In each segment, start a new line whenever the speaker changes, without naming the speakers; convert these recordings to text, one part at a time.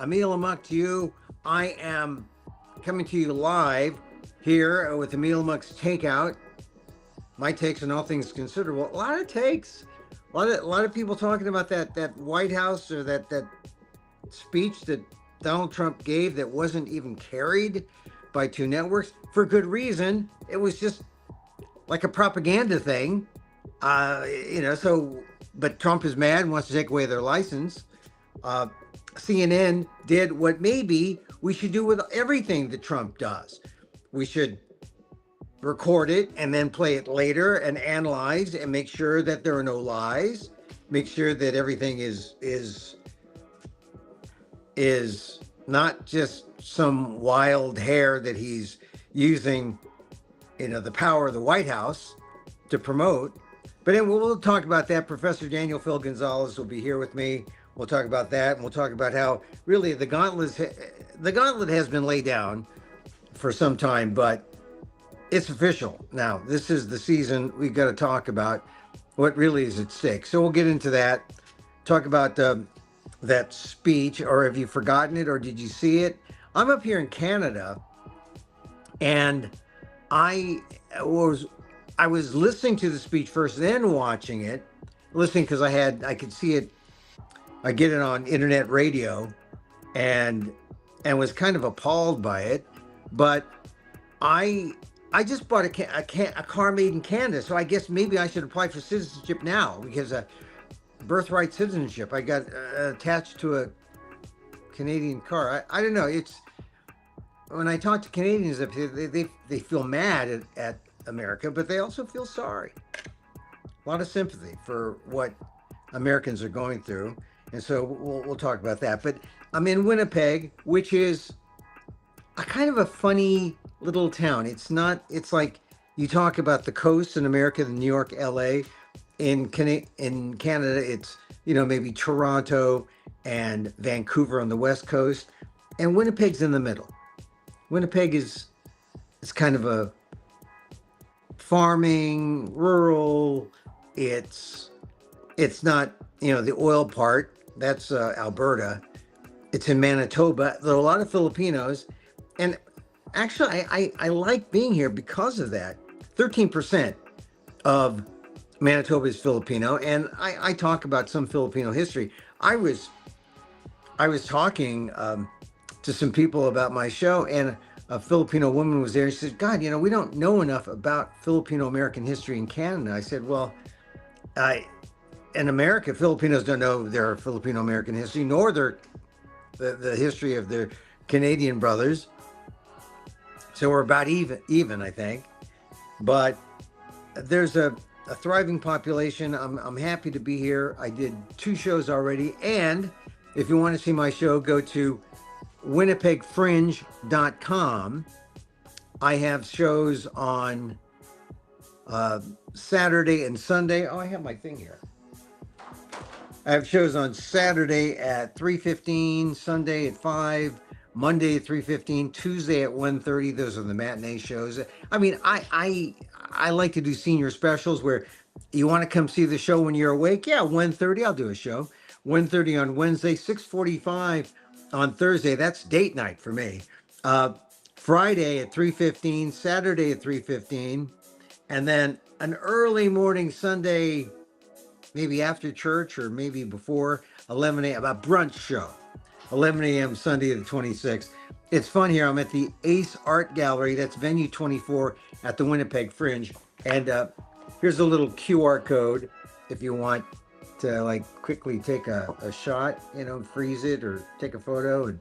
Emil Amok to you. I am coming to you live here with Emil Amok's Takeout. My takes on all things considered. Well, a lot of takes. A lot of people talking about that White House or that speech that Donald Trump gave that wasn't even carried by two networks for good reason. It was just like a propaganda thing. But Trump is mad and wants to take away their license. Uh, CNN did what maybe we should do with everything that Trump does. We should record it and then play it later and analyze and make sure that there are no lies, make sure that everything is not just some wild hair that he's using, the power of the White House to promote. But then we'll talk about that. Professor Daniel Phil Gonzalez will be here with me. We'll talk about that, and we'll talk about how really the gauntlet has been laid down for some time, but it's official now. This is the season. We've got to talk about what really is at stake. So we'll get into that. Talk about that speech, or have you forgotten it, or did you see it? I'm up here in Canada, and I was listening to the speech first, then watching it. Listening because I could see it. I get it on internet radio, and was kind of appalled by it. But I just bought a car made in Canada, so I guess maybe I should apply for citizenship now because birthright citizenship. I got attached to a Canadian car. I don't know. It's when I talk to Canadians, they feel mad at America, but they also feel sorry. A lot of sympathy for what Americans are going through, and so we'll talk about that. But I'm in Winnipeg, which is a kind of a funny little town. It's like you talk about the coast in America, the New York, LA. In Canada, it's maybe Toronto and Vancouver on the west coast, and Winnipeg's in the middle. Winnipeg is kind of a farming, rural. It's not the oil part. That's Alberta. It's in Manitoba. There are a lot of Filipinos, and actually, I like being here because of that. 13% of Manitoba is Filipino, and I talk about some Filipino history. I was talking to some people about my show, and a Filipino woman was there. She said, "God, we don't know enough about Filipino American history in Canada." I said, "Well, in America, Filipinos don't know their Filipino American history, nor the history of their Canadian brothers. So we're about even, I think. But there's a thriving population. I'm happy to be here. I did 2 shows already, and if you want to see my show, go to winnipegfringe.com. I have shows on Saturday and Sunday. Oh, I have my thing here. I have shows on Saturday at 3:15, Sunday at 5, Monday at 3:15, Tuesday at 1:30. Those are the matinee shows. I mean, I like to do senior specials where you want to come see the show when you're awake. Yeah, 1:30, I'll do a show. 1:30 on Wednesday, 6:45 on Thursday. That's date night for me. Friday at 3:15, Saturday at 3:15, and then an early morning Sunday, maybe after church or maybe before 11 a.m., a brunch show, 11 a.m. Sunday the 26th. It's fun here. I'm at the Ace Art Gallery. That's venue 24 at the Winnipeg Fringe. And here's a little QR code if you want to quickly take a shot, freeze it or take a photo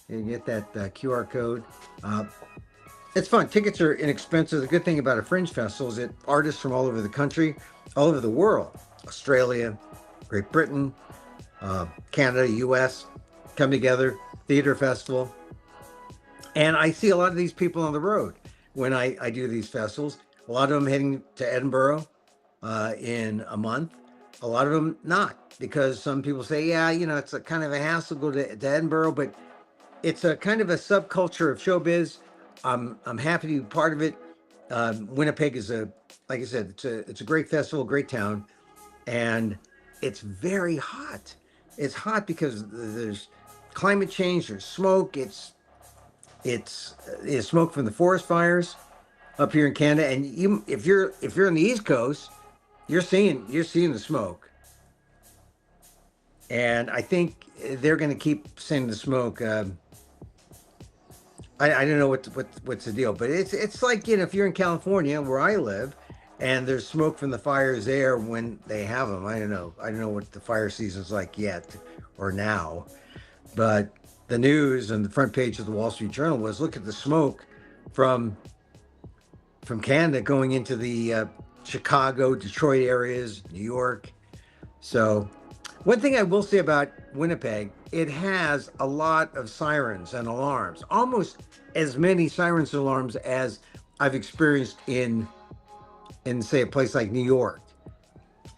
and get that QR code. It's fun. Tickets are inexpensive. The good thing about a Fringe Festival is that artists from all over the country, all over the world, Australia, Great Britain, Canada, US, come together, theater festival. And I see a lot of these people on the road when I do these festivals. A lot of them heading to Edinburgh in a month. A lot of them not, because some people say, yeah, it's a kind of a hassle to go to Edinburgh, but it's a kind of a subculture of showbiz. I'm happy to be part of it. Winnipeg is like I said, it's a great festival, great town, and it's very hot. It's hot because there's climate change. There's smoke. It's smoke from the forest fires up here in Canada. And if you're on the East Coast, you're seeing the smoke. And I think they're going to keep sending the smoke. I don't know what's the deal, but it's like, if you're in California where I live, and there's smoke from the fires there when they have them. I don't know what the fire season's like yet or now, but the news on the front page of the Wall Street Journal was, look at the smoke from Canada going into the Chicago, Detroit areas, New York. So one thing I will say about Winnipeg, it has a lot of sirens and alarms, almost as many sirens and alarms as I've experienced in say a place like New York.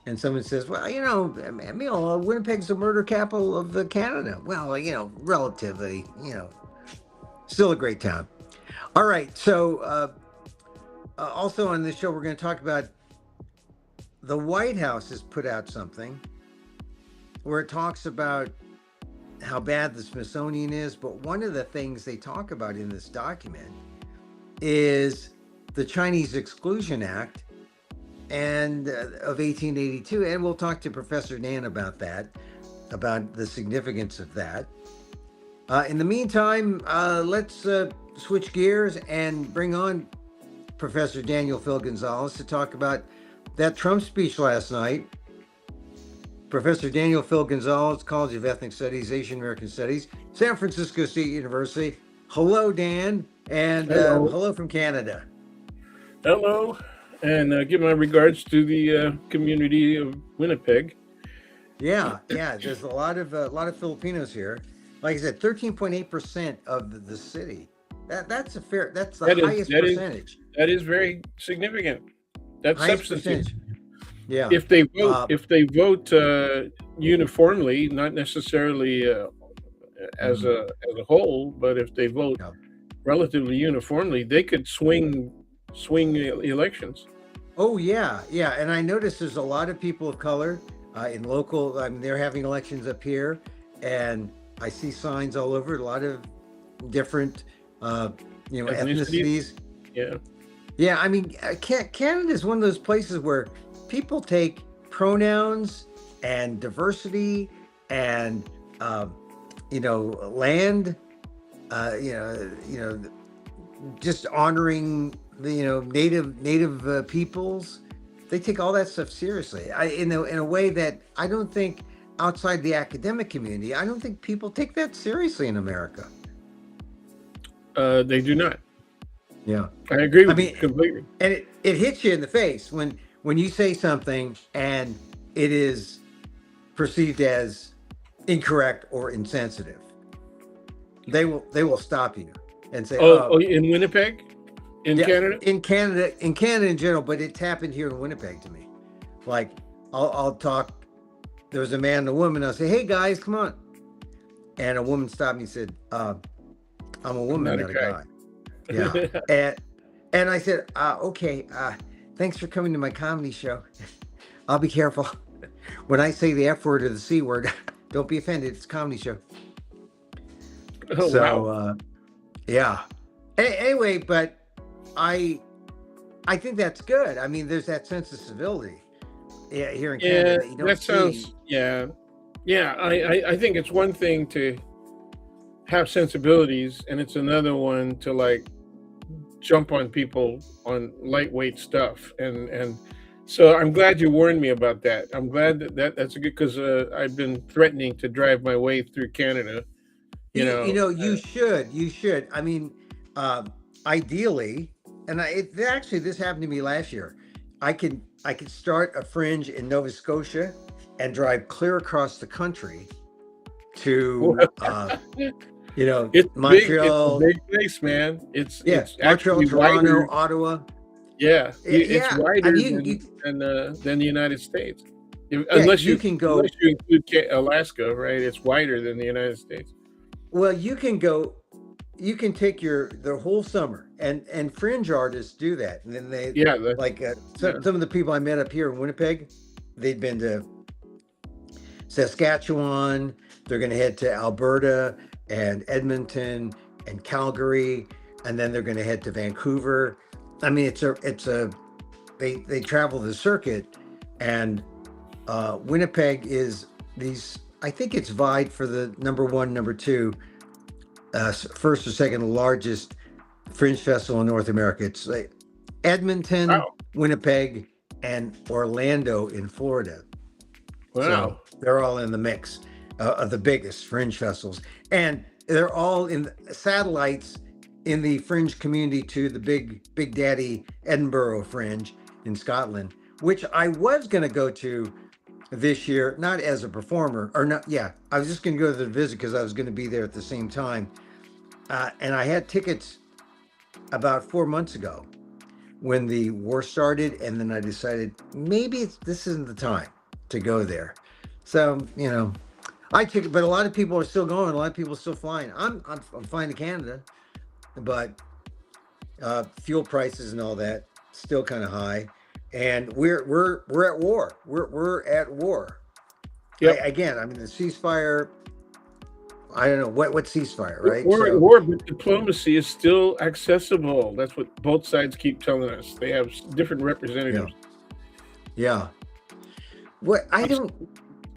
And someone says, well, Emil, Winnipeg's the murder capital of Canada. Well, relatively, still a great town. All right. So also on this show, we're going to talk about the White House has put out something where it talks about how bad the Smithsonian is. But one of the things they talk about in this document is the Chinese Exclusion Act and of 1882. And we'll talk to Professor Dan about that, about the significance of that. In the meantime, let's switch gears and bring on Professor Daniel Phil Gonzalez to talk about that Trump speech last night. Professor Daniel Phil Gonzalez, College of Ethnic Studies, Asian American Studies, San Francisco State University. Hello, Dan, and hello from Canada.
Hello, and give my regards to the community of Winnipeg.
Yeah, there's a lot of Filipinos here. Like I said, 13.8% of the city. That's the highest percentage.
That is very significant. That's
highest
substantive.
Percentage. Yeah.
If they vote uniformly, not necessarily as a whole, but if they vote relatively uniformly, they could swing elections.
Oh yeah, and I noticed there's a lot of people of color in local. I mean, they're having elections up here, and I see signs all over. A lot of different, ethnicities. Yeah. I mean, Canada is one of those places where people take pronouns and diversity and land, just honoring the native peoples. They take all that stuff seriously. In a way that I don't think outside the academic community, I don't think people take that seriously in America.
They do not.
Yeah,
I agree with you completely.
And it hits you in the face when you say something and it is perceived as incorrect or insensitive. They will stop you and say,
"Oh, in Winnipeg, Canada,
in Canada in general." But it's happened here in Winnipeg to me. Like I'll talk. There was a man and a woman. I'll say, "Hey guys, come on," and a woman stopped me and said, "I'm a woman, not a guy." Yeah, and I said, "Okay, thanks for coming to my comedy show. I'll be careful when I say the F word or the C word. Don't be offended. It's a comedy show."
Oh,
So,
wow.
yeah. Anyway, but I think that's good. I mean, there's that sense of civility here in Canada that you don't see.
I think it's one thing to have sensibilities, and it's another one to like jump on people on lightweight stuff. And so I'm glad you warned me about that. I'm glad that's a good, because I've been threatening to drive my way through Canada.
You should. I mean, ideally, and this happened to me last year. I could start a fringe in Nova Scotia and drive clear across the country to
it's
Montreal.
It's a big place, man. It's
Montreal, Toronto,
wider.
Ottawa.
It's wider than the United States. Unless you include Alaska, right? It's wider than the United States.
Well, you can take the whole summer, and fringe artists do that. And then some of the people I met up here in Winnipeg, they'd been to Saskatchewan. They're going to head to Alberta. and Edmonton and Calgary, and then they're going to head to Vancouver. I mean, it's a they travel the circuit, and Winnipeg is these. I think it's vied for the number one, number two, first or second largest fringe festival in North America. It's like Edmonton,
Wow.
Winnipeg, and Orlando in Florida. So
Wow.
they're all in the mix of the biggest fringe festivals, and they're all in satellites in the fringe community to the Big Daddy Edinburgh Fringe in Scotland, which I was going to go to this year, not as a performer, or not. Yeah, I was just going to go to the visit because I was going to be there at the same time, and I had tickets about 4 months ago when the war started, and then I decided maybe this isn't the time to go there. So I took it, but a lot of people are still going. A lot of people are still flying. I'm flying to Canada, but fuel prices and all that still kind of high, and we're at war. We're at war.
Yep.
Again, I mean the ceasefire. I don't know what ceasefire, right?
We're at
So
war, but diplomacy is still accessible. That's what both sides keep telling us. They have different representatives.
yeah. What I don't.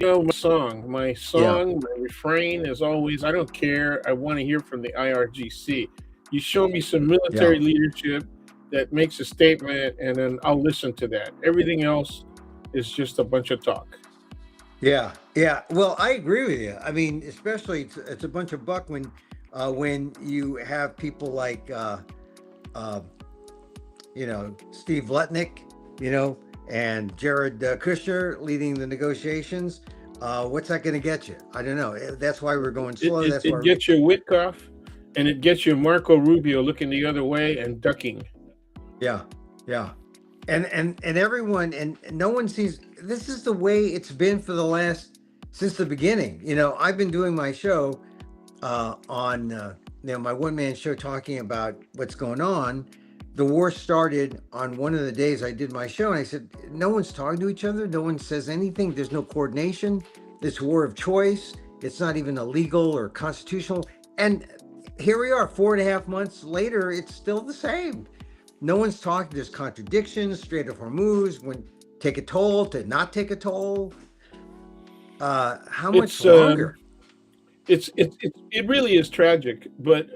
My song, my refrain is always, I don't care. I want to hear from the IRGC. You show me some military leadership that makes a statement, and then I'll listen to that. Everything else is just a bunch of talk.
Yeah, yeah. Well, I agree with you. I mean, especially it's a bunch of buck when you have people like uh, Steve Lutnick, and Jared Kushner leading the negotiations. What's that going to get you? I don't know. That's why we're going slow.
It gets you Witkoff, and it gets you Marco Rubio looking the other way and ducking.
Yeah, yeah. And everyone, and no one sees, this is the way it's been since the beginning. I've been doing my show on my one-man show talking about what's going on. The war started on one of the days I did my show, and I said, no one's talking to each other. No one says anything. There's no coordination. This war of choice. It's not even illegal or constitutional. And here we are, 4.5 months later, it's still the same. No one's talking. There's contradictions. Strait of Hormuz, when take a toll to not take a toll. How much longer?
It really is tragic, but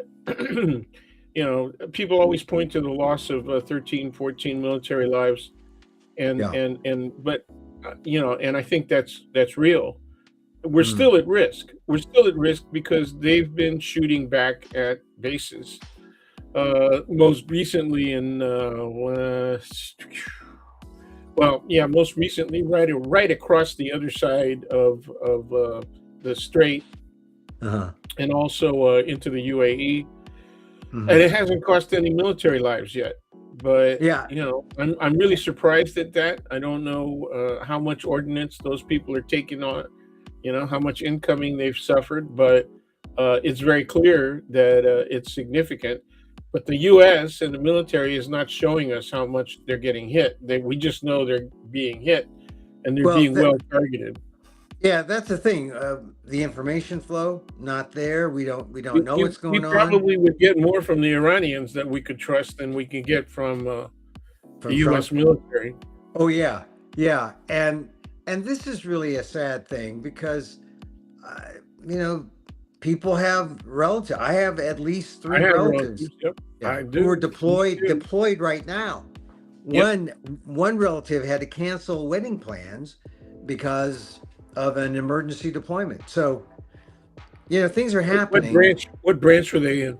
people always point to the loss of 13, 14 military lives, and I think that's real. We're still at risk. We're still at risk because they've been shooting back at bases. Most recently most recently right across the other side of the strait, and also into the UAE. And it hasn't cost any military lives yet. But I'm really surprised at that. I don't know how much ordnance those people are taking on, how much incoming they've suffered, but it's very clear that it's significant. But the U.S. and the military is not showing us how much they're getting hit. We just know they're being hit, and they're being well targeted.
Yeah, that's the thing. The information flow not there. We don't know what's going on.
We probably would get more from the Iranians that we could trust than we can get from the U.S. military.
Oh yeah, yeah, and this is really a sad thing because people have relatives. I have at least 3 relatives.
Yep, I do.
Who are deployed right now. Yep. One relative had to cancel wedding plans because of an emergency deployment. So, things are happening.
What branch were they in?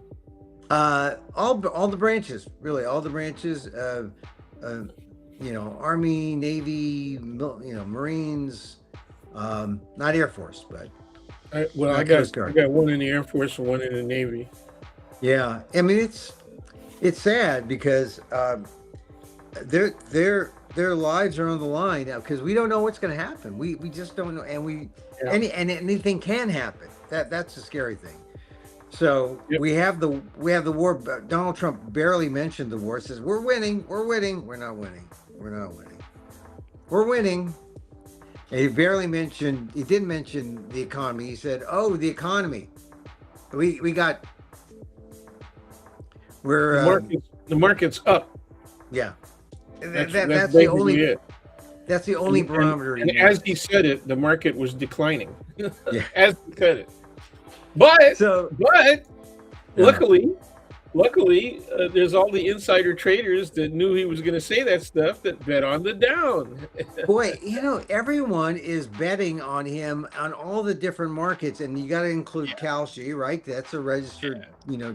All the branches, really, all the branches. Army, Navy, Marines, not Air Force, but.
I got one in the Air Force and one in the Navy.
Yeah, I mean it's sad because their lives are on the line now because we don't know what's going to happen. We just don't know, and anything can happen. That's the scary thing. So we have the war. Donald Trump barely mentioned the war. Says we're winning. We're not winning. We're winning. And he didn't mention the economy. He said, "Oh, the economy." we got
The
we're
market's up.
yeah.
That's
That's the
basically
only
it.
barometer
And
you
as
need.
he said it, the market was declining.
Yeah.
As he said it. But
So
but
yeah.
luckily, there's all the insider traders that knew he was going to say that stuff that bet on the down.
Boy, everyone is betting on him on all the different markets, and you got to include Kalshi, right? That's a registered,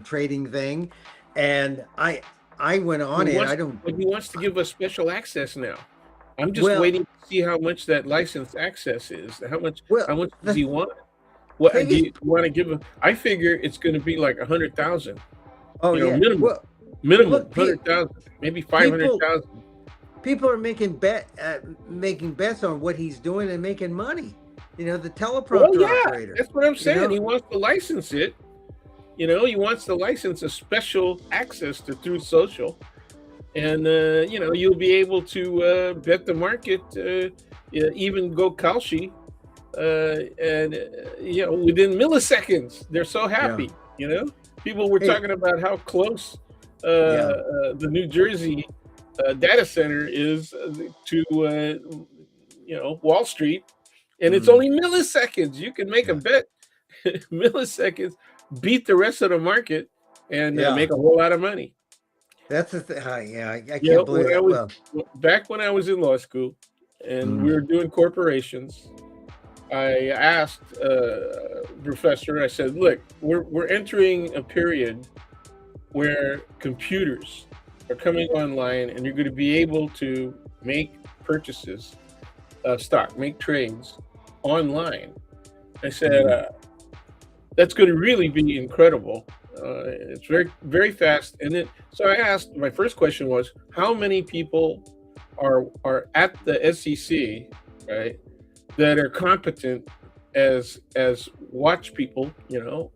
trading thing. And I went
He
on it.
wants,
I don't.
but he wants to give us special access now. I'm just
Well,
waiting to see how much that license access is.
well,
How much does
the
he want? What
thing
do
is,
you want to give him? I figure it's going to be like 100,000.
oh yeah.
Minimum,
Well,
minimum
look,
100,000, maybe
people
500,000.
people are making bets on what he's doing and making money. The
Well,
teleprompter
yeah,
operator.
that's what I'm
You
saying.
know,
He wants to license it. He wants to license a special access to Truth Social, and you'll be able to bet the market, even go Kalshi, and within milliseconds. They're so
yeah,
happy. People were
hey,
talking about how close
yeah,
the New Jersey data center is to Wall Street, and it's
mm,
only milliseconds. You can make a
yeah,
bet milliseconds, beat the rest of the market, and
yeah.
make a whole lot of money.
That's the thing. Yeah, I can't believe
When I
that.
was
Well,
back when I was in law school, and we
mm,
were doing corporations, I asked professor. I said, "Look, we're entering a period where computers are coming online, and you're going to be able to make purchases of stock, make trades online." I said,
mm,
that's going to really be incredible. It's very, very fast. And then, so I asked, my first question was, how many people are at the SEC, right, that are competent as watch people,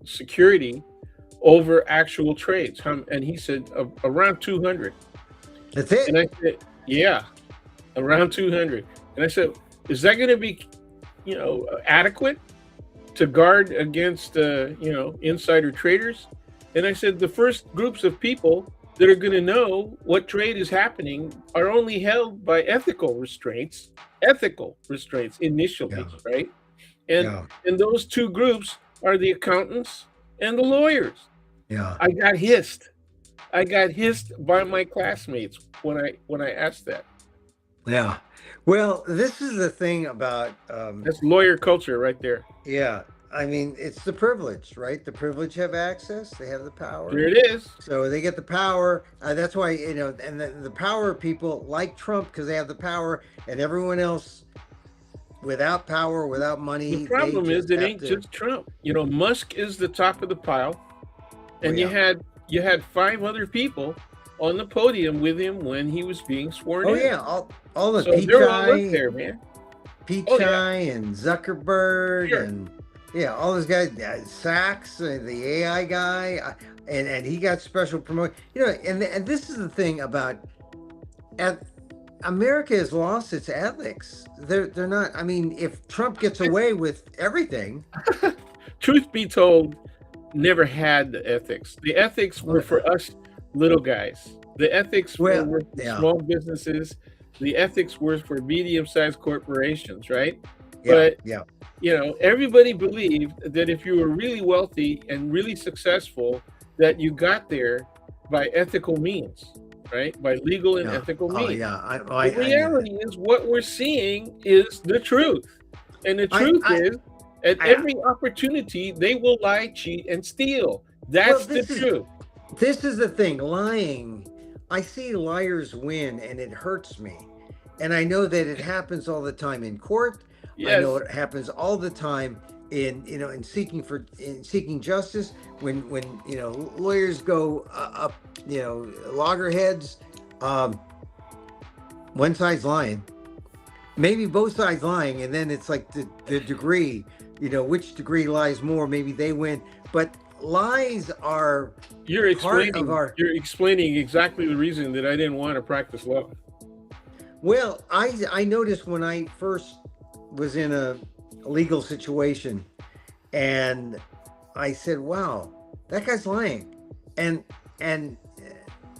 security over actual trades? And he said around 200.
that's
And
it.
I said, yeah, around 200. And I said, is that going to be, adequate to guard against, insider traders? And I said, the first groups of people that are going to know what trade is happening are only held by ethical restraints initially,
Yeah,
right? And
yeah,
and those two groups are the accountants and the lawyers.
yeah,
I got hissed. I got hissed by my classmates when I asked that.
yeah. Well, this is the thing about,
That's lawyer culture right there.
yeah. I mean, it's the privilege, right? The privilege have access. They have the power.
There it is.
So they get the power. That's why, and the power people like Trump because they have the power, and everyone else without power, without
The
money, they
problem is
just
it
have
ain't
to.
just Trump. Musk is the top of the pile,
Oh
and you
yeah.
had five other people on the podium with him when he was being sworn
Oh
in.
yeah. All the
So they're all up there, man. Oh yeah,
Pichai and Zuckerberg
sure.
and yeah, all those guys, Sachs, the AI guy, and he got special promotion. And this is the thing about at America has lost its ethics. They're not. I mean, if Trump gets away with everything,
Truth be told, never had the ethics. The ethics were
well,
for us little guys. The ethics
well,
were for
yeah,
small businesses. The ethics were for medium-sized corporations, right?
yeah,
But
yeah,
everybody believed that if you were really wealthy and really successful, that you got there by ethical means, right? By legal and
yeah.
ethical
Oh
means.
yeah,
The
I knew that.
reality is what we're seeing is the truth. And the
I,
truth
I,
is, at
I
every opportunity, they will lie, cheat, and steal.
well,
That's the truth.
this is the thing. Lying. I see liars win, and it hurts me. And I know that it happens all the time in court. I know
Yes.
it happens all the time in seeking justice when lawyers go up, loggerheads. Um, one side's lying, maybe both sides lying, and then it's like the degree, which degree lies more. Maybe they win, but lies are
You're
part of
explaining
our.
you're explaining exactly the reason that I didn't want to practice law.
Well, I noticed when I first was in a legal situation, and I said, wow, that guy's lying. And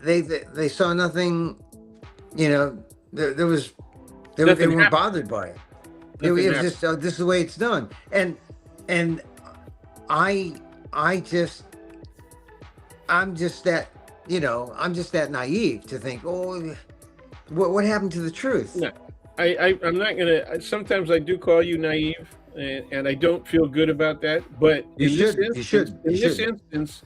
they saw nothing, you know, there was, they
Nothing
weren't
happened.
bothered by it. It
Nothing
was
happened.
just, this is the way it's done. And I, I just, I'm just that, I'm just that naive to think, oh, what happened to the truth?
No, I'm not gonna. Sometimes I do call you naive, and I don't feel good about that. But
You shouldn't, you
in this
shouldn't.
instance,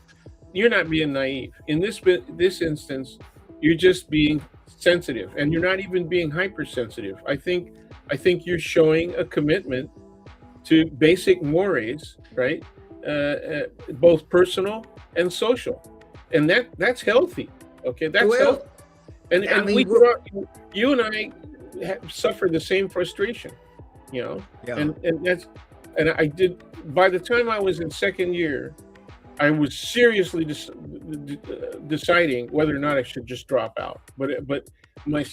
you're not being naive. In this instance, you're just being sensitive, and you're not even being hypersensitive. I think you're showing a commitment to basic mores, right? Both personal and social, and that's healthy. Okay, that's healthy.
Well,
And
I
and we
mean,
could, you and I suffer the same frustration, you know,
yeah,
and I did. By the time I was in second year, I was seriously deciding whether or not I should just drop out. But my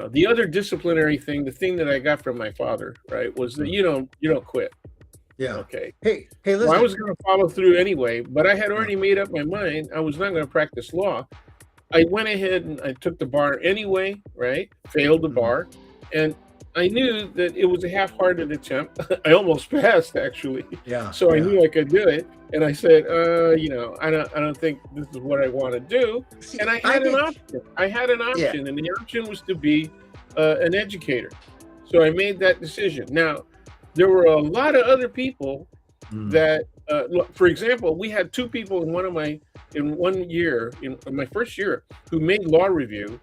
the other disciplinary thing, the thing that I got from my father, right, was that you don't quit.
yeah.
Okay.
Hey,
Well, I
listen.
was going to follow through anyway, but I had already made up my mind. I was not going to practice law. I went ahead and I took the bar anyway, right? Failed the
Mm,
bar. And I knew that it was a half-hearted attempt. I almost passed actually.
yeah,
So I
yeah.
knew I could do it. And I said, I don't think this is what I want to do.
See,
And I
I
had an
did.
option. I had an
Yeah.
option, and the option was to be an educator. So I made that decision. Now, there were a lot of other people
Mm,
that look, for example, we had two people in 1 year, in my first year, who made law review,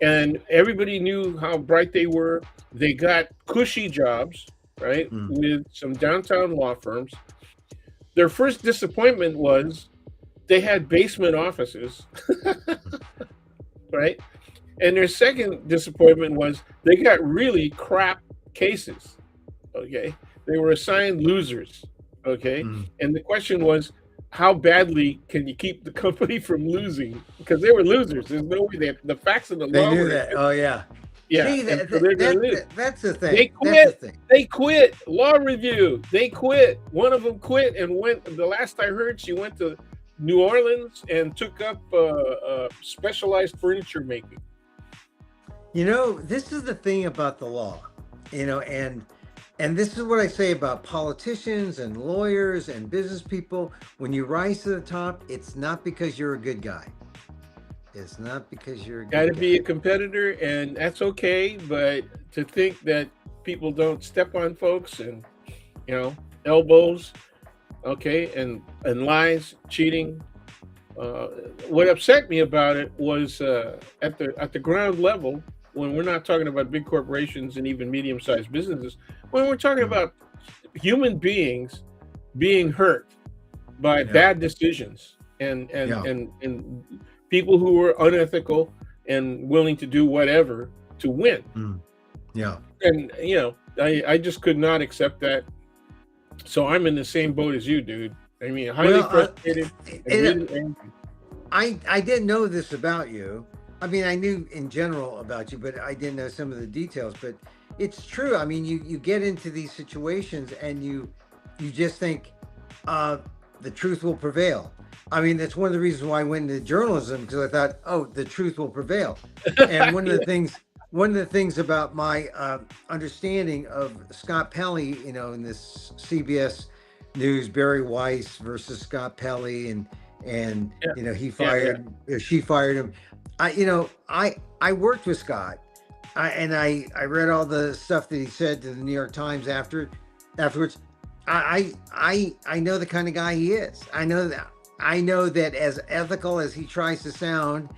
and everybody knew how bright they were. They got cushy jobs, right,
mm.
with some downtown law firms. Their first disappointment was they had basement offices, right? And their second disappointment was they got really crap cases. Okay, they were assigned losers. Okay,
Mm.
and the question was, how badly can you keep the company from losing? Because they were losers. There's no way the facts of the
They
law
knew
were
that.
against.
Oh yeah.
Yeah,
See,
and so they're going to lose.
that's the
They
thing. That's the
quit.
thing.
They quit law review. They quit. One of them quit and went. The last I heard, she went to New Orleans and took up specialized furniture making.
This is the thing about the law, and this is what I say about politicians and lawyers and business people. When you rise to the top, it's not because you're a good guy. It's not because you're a
Got to
good
be a
guy.
competitor, and that's okay. But to think that people don't step on folks and elbows, okay, and lies, cheating. Uh, what upset me about it was at the ground level, when we're not talking about big corporations and even medium-sized businesses, when we're talking
Mm,
about human beings being hurt by
yeah,
bad decisions and
yeah,
and and people who were unethical and willing to do whatever to win.
mm, yeah.
And I just could not accept that. So I'm in the same boat as you, dude. I mean, highly
Well,
frustrated and
and
really angry.
I didn't know this about you. I mean, I knew in general about you, but I didn't know some of the details. But it's true. I mean, you get into these situations and you just think uh, the truth will prevail. I mean, that's one of the reasons why I went into journalism, because I thought, oh, the truth will prevail. And one of the things about my understanding of Scott Pelley, in this CBS News, Barry Weiss versus Scott Pelley, and
Yeah,
he
yeah, yeah.
fired, she fired him. I worked with Scott, I read all the stuff that he said to the New York Times afterwards. I know the kind of guy he is. I know that as ethical as he tries to sound,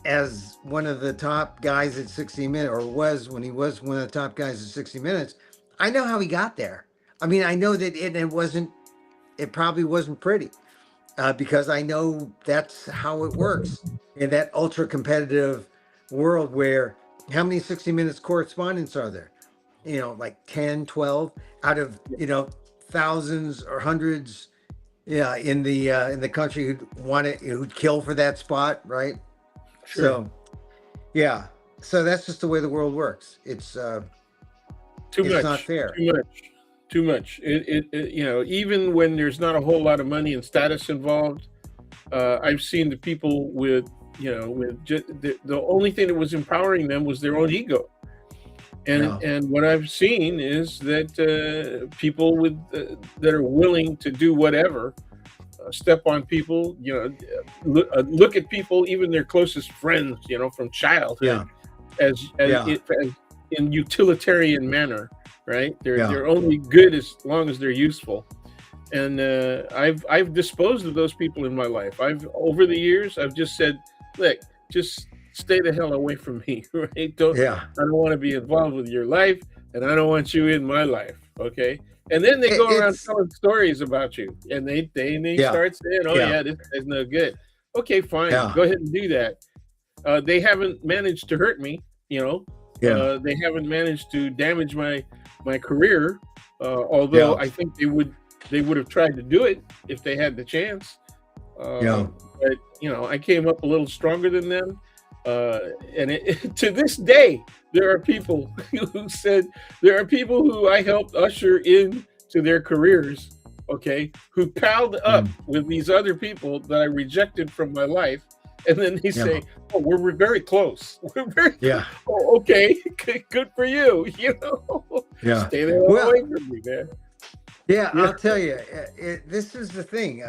as one of the top guys at 60 Minutes, or was when he was one of the top guys at 60 Minutes, I know how he got there. I mean, I know that it probably wasn't pretty, because I know that's how it works in that ultra competitive world where how many 60 Minutes correspondents are there? Like 10, 12 out of, thousands or hundreds, yeah, in the country who'd kill for that spot, right?
Sure.
So, yeah. So that's just the way the world works. It's
Too
it's not
much.
fair.
Too much. Too much. Even when there's not a whole lot of money and status involved, I've seen the people with, with just the only thing that was empowering them was their own ego.
Yeah.
And what I've seen is that people with that are willing to do whatever, step on people, look at people, even their closest friends, from childhood,
Yeah.
as in utilitarian manner, right? They're
Yeah.
they're only good as long as they're useful. And I've disposed of those people in my life. Over the years, I've just said, look, just stay the hell away from me, right? I don't want to be involved with your life, and I don't want you in my life, okay? And then they go around telling stories about you, and they start saying, oh yeah, this guy's no good. Okay, fine, go ahead and do that. They haven't managed to hurt me, they haven't managed to damage my career, although I think they would have tried to do it if they had the chance. But I came up a little stronger than them. And to this day, there are people who I helped usher in to their careers, okay, who palled up with these other people that I rejected from my life. And then they say, oh, we're very close. We're very oh, okay, good for you, Stay there away from me, man.
I'll tell you, this is the thing.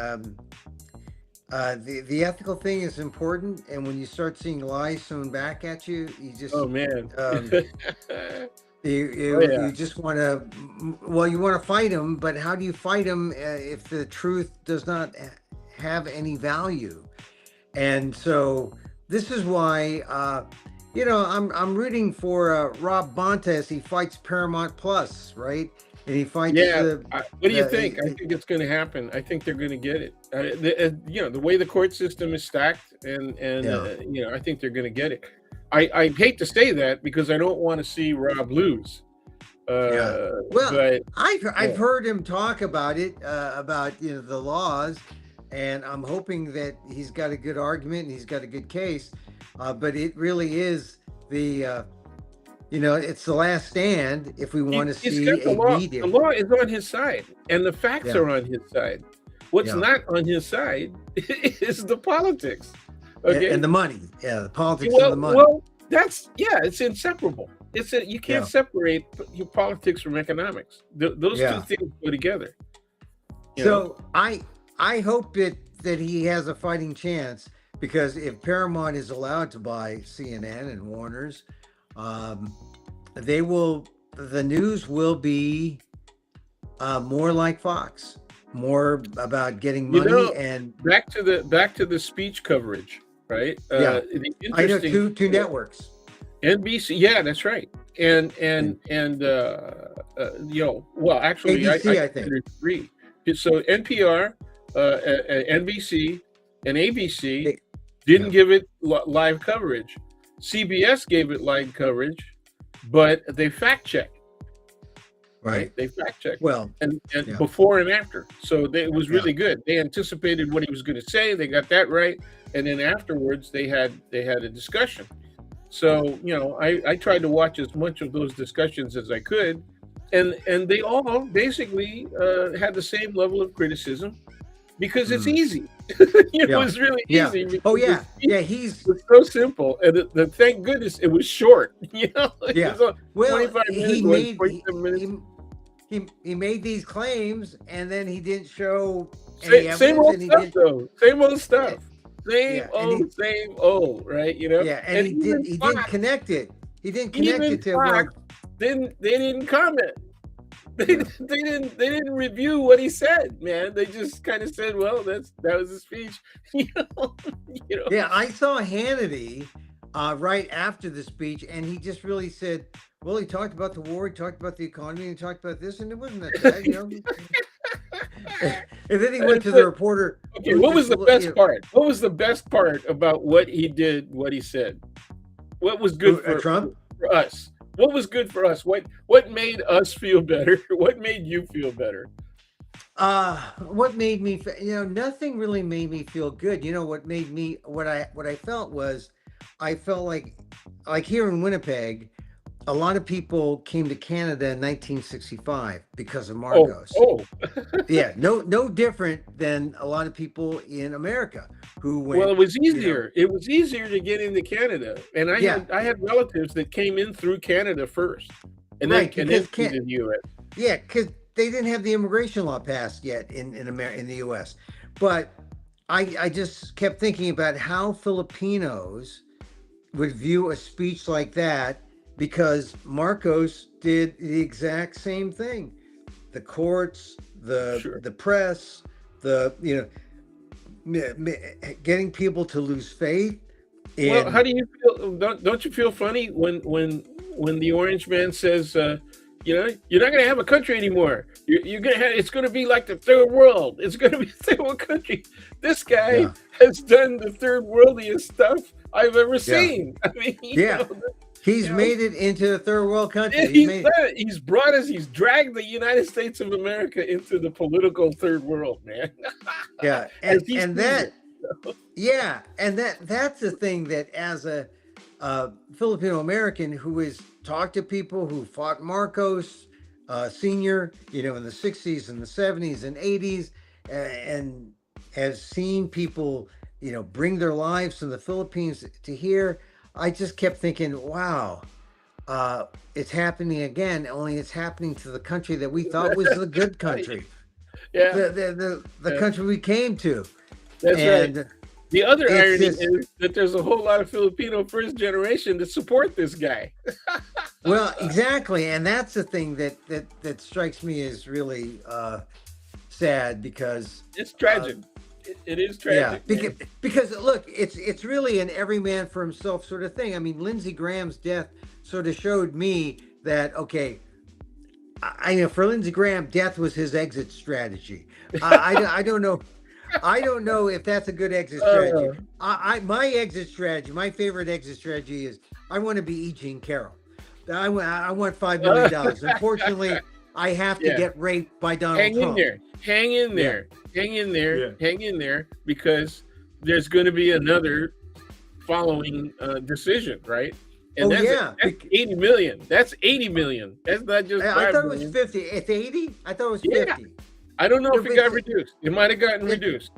The ethical thing is important, and when you start seeing lies thrown back at you, you just
man,
you just want to, you want to fight them, but how do you fight them if the truth does not have any value? And so this is why I'm rooting for Rob Bonta as he fights Paramount Plus, right? And he fights.
What do you think? I think it's going to happen. I think they're going to get it. The way the court system is stacked, and I think they're going to get it. I hate to say that because I don't want to see Rob lose.
But I've heard him talk about it, about the laws, and I'm hoping that he's got a good argument and he's got a good case. But it really is the. It's the last stand if we want to see a medium.
The law is on his side, and the facts are on his side. What's not on his side is the politics. Okay?
And the money. The politics and the money.
Well, it's inseparable. You can't separate your politics from economics. Those two things go together.
So I hope that he has a fighting chance, because if Paramount is allowed to buy CNN and Warner's, the news will be more like Fox, more about getting money. And
back to the speech coverage, right?
I know two networks.
NBC, that's right, and actually,
ABC, I think
there's three. So NPR, NBC, and ABC didn't give it live coverage. CBS gave it live coverage, but they fact checked.
Right.
They fact checked.
Well,
and before and after. So it was really good. They anticipated what he was going to say. They got that right. And then afterwards they had a discussion. So, I tried to watch as much of those discussions as I could. And they all basically had the same level of criticism, because it's easy. It's really easy.
Oh yeah, it's
so simple, and thank goodness it was short. It was 25 minutes,
he made these claims, and then he didn't show any evidence.
Same old stuff, though. Same old stuff. Same old, right?
And he didn't connect it. He didn't connect it to.
They didn't comment. They didn't review what he said, man. They just kind of said, well, that was his speech.
Yeah, I saw Hannity right after the speech, and he just really said, well, he talked about the war, he talked about the economy, he talked about this, and it wasn't that bad, And then he went to the reporter.
Okay, what was the best part? What was the best part about what he did, what he said? What was good for
Trump?
For us? What was good for us? What made us feel better? What made you feel better?
What made me, nothing really made me feel good. What made me, what I felt was, I felt like here in Winnipeg, a lot of people came to Canada in 1965 because of
Oh,
Marcos.
oh.
Yeah, no different than a lot of people in America who
Well,
went,
it was
you know,
easier. It was easier to get into Canada, and
yeah,
I had relatives that came in through Canada first,
right,
and then
because
came
can't,
to the U.S.
yeah, because they didn't have the immigration law passed yet in the U.S. But I just kept thinking about how Filipinos would view a speech like that because Marcos did the exact same thing. The courts,
Sure.
the press, the getting people to lose faith
Well, how
in.
do you feel? Don't you feel funny when the orange man says, you're not going to have a country anymore. You're going to have, it's going to be like the third world. It's going to be a third world country. This guy
Yeah,
has done the third worldiest stuff I've ever
yeah,
seen. I mean,
yeah.
you
He's
know,
made it into a third world country. He's
he's
made
done
it.
it. He's dragged the United States of America into the political third world, man,
Yeah,
as he
and
sees it.
that, yeah, and that's the thing that as a Filipino American who has talked to people who fought Marcos Senior, in the 60s and the 70s and 80s, and has seen people, bring their lives from the Philippines to here. I just kept thinking, wow, it's happening again. Only it's happening to the country that we thought was the good
Right.
country,
Yeah,
the
yeah,
country we came to,
that's right.
and
The other
it's
irony
just.
is that there's a whole lot of Filipino first generation that support this guy.
Well, exactly, and that's the thing that strikes me as really sad because,
It's
uh,
tragic. It is
yeah,
tragic, man.
because look, it's really an every man for himself sort of thing. I mean, Lindsey Graham's death sort of showed me that okay, I know for Lindsey Graham, death was his exit strategy. I don't know. I don't know if that's a good exit strategy.
Uh,
My exit strategy, my favorite exit strategy is I want to be E. Jean Carroll. I want $5 million. Unfortunately, I have to
yeah,
get raped by Donald
hang in
Trump.
there, hang in
Yeah,
there, hang in there,
yeah.
hang in there, because there's going to be another following decision, right? And
Oh yeah.
that's 80 million. That's 80 million. That's not just
I
five
thought it was
million.
50. It's 80. I thought it was
Yeah,
50.
I don't know
No,
if it
but
got reduced. It might have gotten
it,
reduced.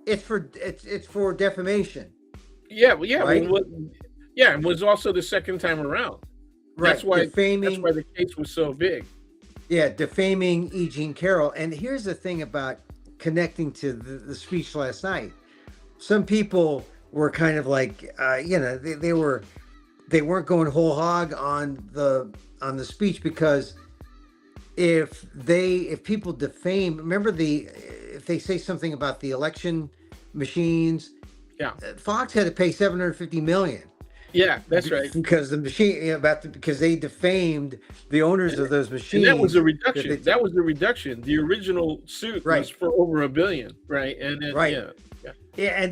it's for defamation,
Yeah, well, yeah,
right?
yeah, it was also the second time around. That's
Right.
why
Defaming.
the case was so big.
Yeah, defaming E. Jean Carroll. And here's the thing about connecting to the speech last night. Some people were kind of like, they weren't going whole hog on the speech because if people defame, remember if they say something about the election machines,
Yeah,
Fox had to pay 750 million
yeah, that's right.
because the machine because they defamed the owners of those
And that was a
machines that
reduction.
they,
That was a reduction. The original suit was
right.
for over $1 billion, right? And then
Right.
yeah, yeah,
Yeah,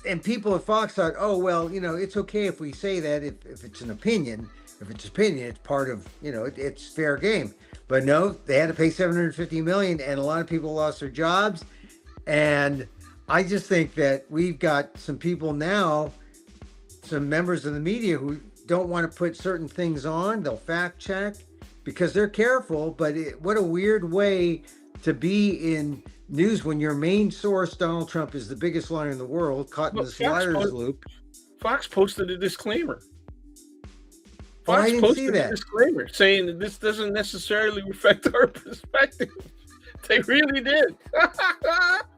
and people at Fox thought, oh well, it's okay if we say that if it's an opinion. If it's opinion, it's part of it's fair game. But no, they had to pay 750 million, and a lot of people lost their jobs. And I just think that we've got some people now, some members of the media who don't want to put certain things on. They'll fact check because they're careful. But what a weird way to be in news when your main source, Donald Trump, is the biggest liar in the world, caught in
but
this liar's loop.
Fox posted a disclaimer.
Oh, I
Fox
didn't see
posted a
that.
disclaimer saying that this doesn't necessarily reflect our perspective. They really did.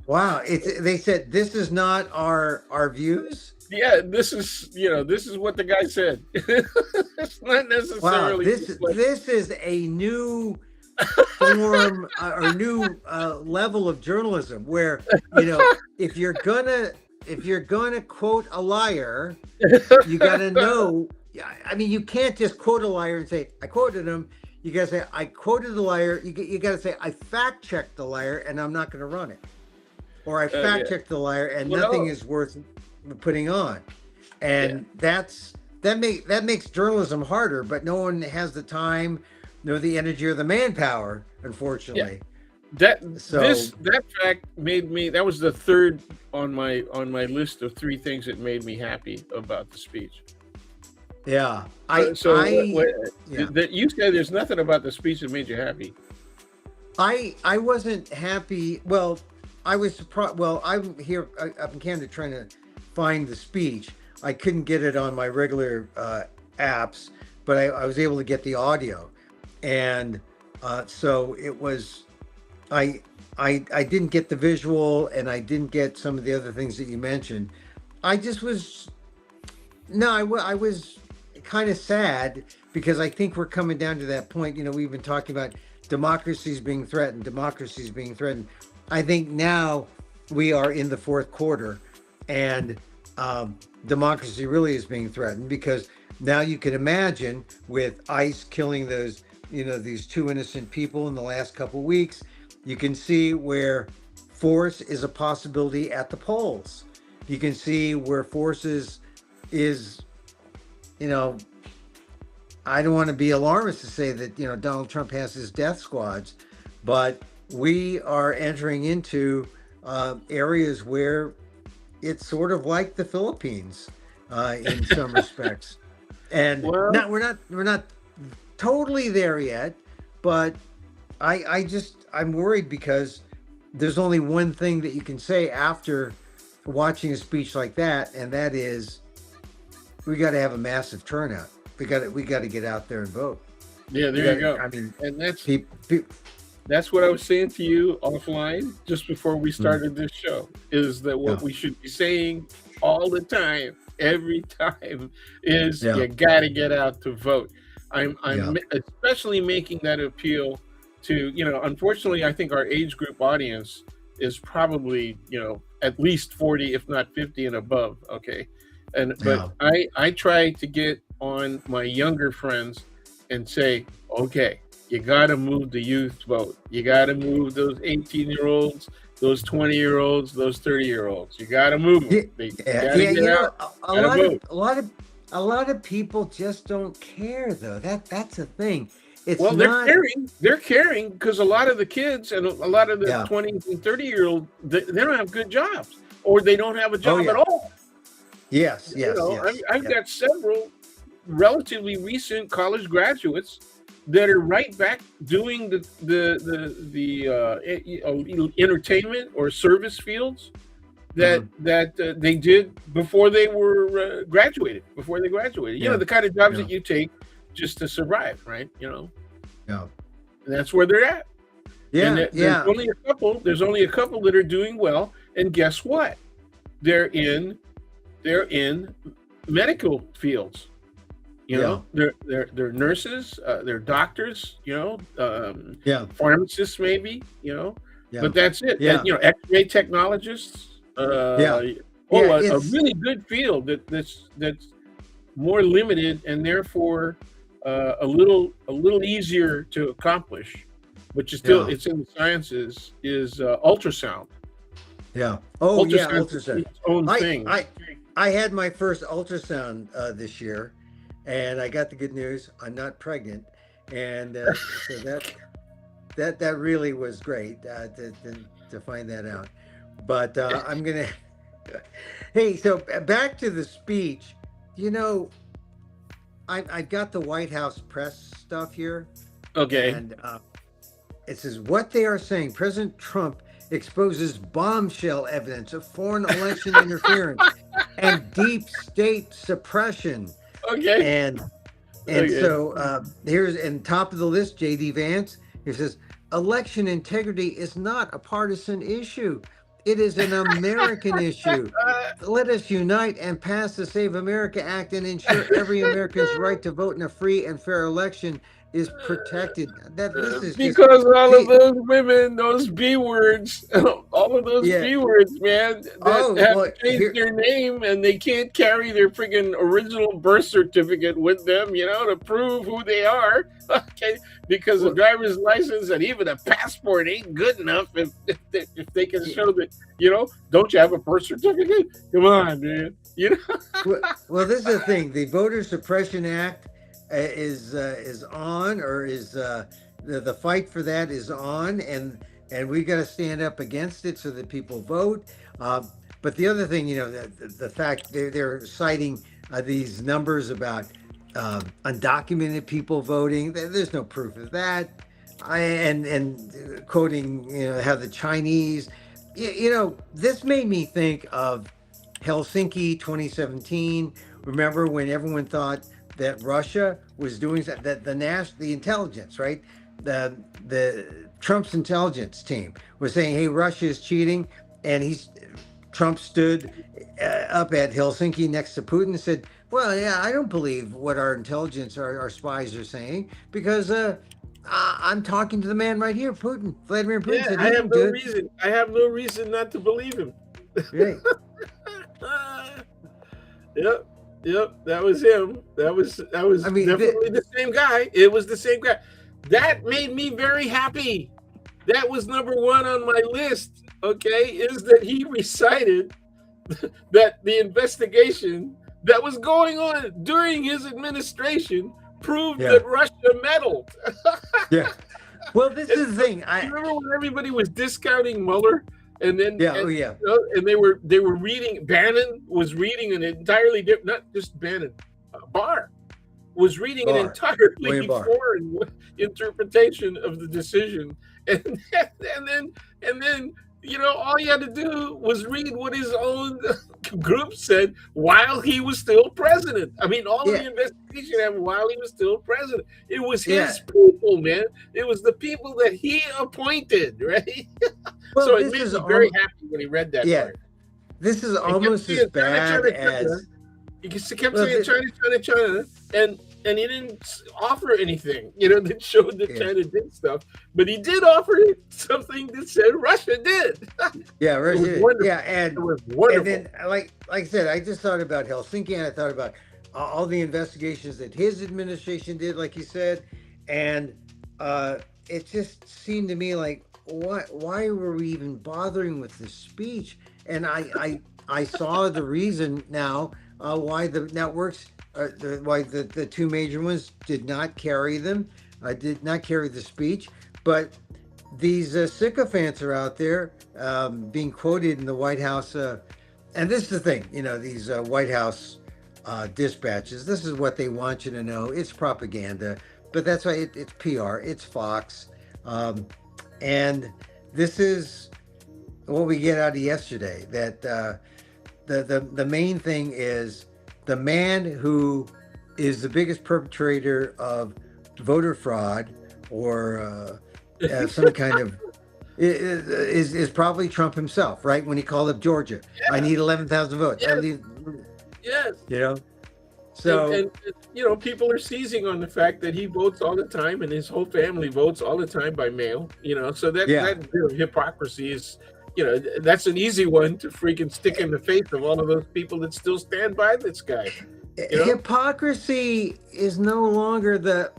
Wow, they said this is not our views.
Yeah, this is what the guy said. It's not
Wow,
necessarily
this is a new form or new level of journalism where if you're gonna quote a liar, you gotta know. I mean, you can't just quote a liar and say I quoted him. You gotta say I quoted the liar. You gotta say I fact checked the liar and I'm not gonna run it, or I fact
yeah.
checked the liar and
Well,
nothing
no.
is worth putting on.
Yeah.
And that makes journalism harder, but no one has the time nor the energy or the manpower, unfortunately. So
That fact made me. That was the third on my list of three things that made me happy about the speech.
Yeah.
So
Yeah.
that you said there's nothing about the speech that made you happy.
I wasn't happy. Well, I was surprised. Well, I'm here. I'm in Canada trying to find the speech. I couldn't get it on my regular apps, but I was able to get the audio, and so it was. I I didn't get the visual, and I didn't get some of the other things that you mentioned. I just was no, I was kind of sad because I think we're coming down to that point. You know, we've been talking about democracies being threatened, democracies being threatened. I think now we are in the fourth quarter, and democracy really is being threatened because now you can imagine with ICE killing those, you know, these two innocent people in the last couple weeks, you can see where force is a possibility at the polls. You can see where forces is, you know, I don't want to be alarmist to say that, you know, Donald Trump has his death squads, but we are entering into areas where it's sort of like the Philippines in some respects. And
Well,
not we're not totally there yet, but I'm worried because there's only one thing that you can say after watching a speech like that, and that is we got to have a massive turnout. We got to get out there and vote.
yeah,
We
there
got
you go.
I mean,
And
people,
that's what I was saying to you offline just before we
mm,
started this show, is that
yeah,
what we should be saying all the time, every time, is
yeah,
you got to get out to vote.
yeah,
I'm especially making that appeal to, unfortunately, I think our age group audience is probably, at least 40, if not 50 and above. Okay. But
yeah,
I try to get on my younger friends and say, okay, you got to move the youth vote. You got to move those 18-year-olds, those 20-year-olds, those 30-year-olds. You got to move them.
yeah,
They
yeah.
got to
Yeah,
get
you know,
out, got to vote.
a lot of people just don't care though. That's a thing. It's
Well, they're
not.
caring. They're caring because a lot of the kids and a lot of the
Yeah.
20 and 30-year-old, they don't have good jobs, or they don't have a
Oh
job at
yeah.
all.
Yes. Yes.
I've
Yeah.
got several relatively recent college graduates that are right back doing the entertainment or service fields that
Hmm.
they did before they were graduated. Before they graduated,
Yeah.
the kind of jobs
Yeah.
that you take just to survive, right?
Yeah.
And that's where they're at. And
Yeah.
there's
Yeah.
only a couple. There's only a couple that are doing well. And guess what? They're in they're in medical fields.
Yeah.
They're nurses, they're doctors,
Yeah.
pharmacists maybe,
Yeah.
but that's it. And
Yeah.
X-ray technologists,
Yeah. Yeah.
a
It's
really good field that's more limited and therefore a little easier to accomplish, which is still
yeah.
it's in the sciences, is ultrasound.
Yeah. Oh yeah.
Ultrasound is
Ultrasound.
its own
I
thing.
I I had my first ultrasound this year, and I got the good news. I'm not pregnant, and so that really was great to find that out. But I'm gonna. Hey, so back to the speech. You know, I've got the White House press stuff here,
Okay.
and it says what they are saying. President Trump exposes bombshell evidence of foreign election interference and deep state suppression.
Okay.
And
Okay.
so here's in top of the list, JD Vance. He says election integrity is not a partisan issue. It is an American issue. Let us unite and pass the Save America Act and ensure every American's right to vote in a free and fair election is protected. That this is just
Because all of
see,
those women, those B words, all of those
yeah.
B words, man, that
Oh
have
well,
changed
here,
their name and they can't carry their freaking original birth certificate with them, to prove who they are. Okay, because a
well,
driver's license and even a passport ain't good enough if they can show that, don't you have a birth certificate? Come on, man.
well, this is the thing. The Voter Suppression Act is on, or is the fight for that is on, and we got to stand up against it so that people vote. But the other thing, the fact they're citing these numbers about undocumented people voting. There's no proof of that. And quoting, how the Chinese, this made me think of Helsinki 2017. Remember when everyone thought that Russia was doing that? The intelligence, right? The Trump's intelligence team was saying, "Hey, Russia is cheating," and Trump stood up at Helsinki next to Putin and said, "Well, yeah, I don't believe what our intelligence, our spies are saying because I'm talking to the man right here, Putin. Vladimir Putin
Yeah,
said
I
he
have
didn't do
no
it."
reason. I have no reason not to believe him.
Right.
Yep, yep, that was him. That was
I mean,
definitely the same guy. It was the same guy. That made me very happy. That was number one on my list. Okay, is that he recited that the investigation that was going on during his administration proved
yeah,
that Russia meddled.
yeah. Well, this
And
is the
so,
thing.
you remember when everybody was discounting Mueller, and then
Yeah, oh yeah,
and they were reading. Bannon was reading an entirely different, not just Bannon, Barr was reading an
Barr,
entirely
William Barr.
foreign interpretation of the decision, and and then and then all you had to do was read what his own group said while he was still president. I mean, all of
Yeah,
the investigation happened while he was still president. It was
yeah.
his people, man. It was the people that he appointed, right?
Well,
So it
this
made
is
me very
all.
happy when he read that
Yeah,
part.
this is
He kept
almost as
saying China,
bad
China, China.
as.
He kept
Well,
saying China, China, China, and he didn't offer anything, that showed that
yeah,
China did stuff. But he did offer something that said Russia did.
yeah,
It was
Russia.
wonderful.
Yeah,
It was
and
wonderful.
then like I said, I just thought about Helsinki, and I thought about all the investigations that his administration did, like you said, and uh, it just seemed to me like, why were we even bothering with this speech? And I saw the reason now why the networks, why the two major ones did not carry them, did not carry the speech, but these sycophants are out there being quoted in the White House. And this is the thing, these White House dispatches. This is what they want you to know. It's propaganda, but that's why it's PR. It's Fox, and this is what we get out of yesterday. That the main thing is the man who is the biggest perpetrator of voter fraud or some kind of is probably Trump himself, right? When he called up Georgia, I
Yeah.
need 11,000 votes. I
Yes.
need,
Yes.
So
And people are seizing on the fact that he votes all the time, and his whole family votes all the time by mail. So that
yeah,
that bit of hypocrisy is, that's an easy one to freaking stick in the face of all of those people that still stand by this guy.
hypocrisy is no longer the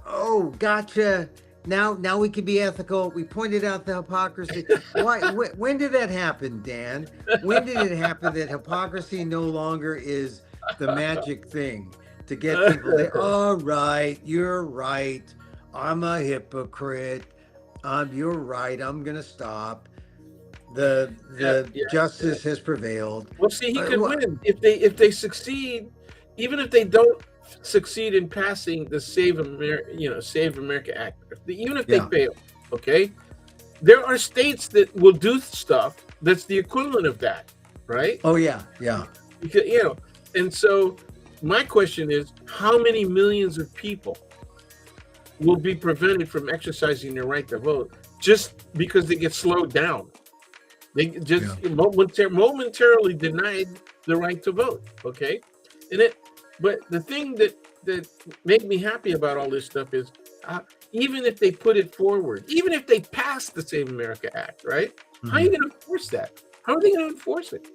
gotcha. Now we can be ethical. We pointed out the hypocrisy. Why? When did that happen, Dan? When did it happen that hypocrisy no longer is the magic thing to get people to, all right, you're right. I'm a hypocrite. You're right. I'm gonna stop. The justice has prevailed.
Well, see, he could win if they succeed, even if they don't succeed in passing the Save America Act. Even if they fail, okay, there are states that will do stuff that's the equivalent of that, right?
Oh yeah.
Because, and so my question is, how many millions of people will be prevented from exercising their right to vote just because they get slowed down? They just momentarily denied the right to vote. Okay, but the thing that made me happy about all this stuff is, even if they put it forward, even if they pass the Save America Act, right? Mm-hmm. How are you going to enforce that? How are they going to enforce it?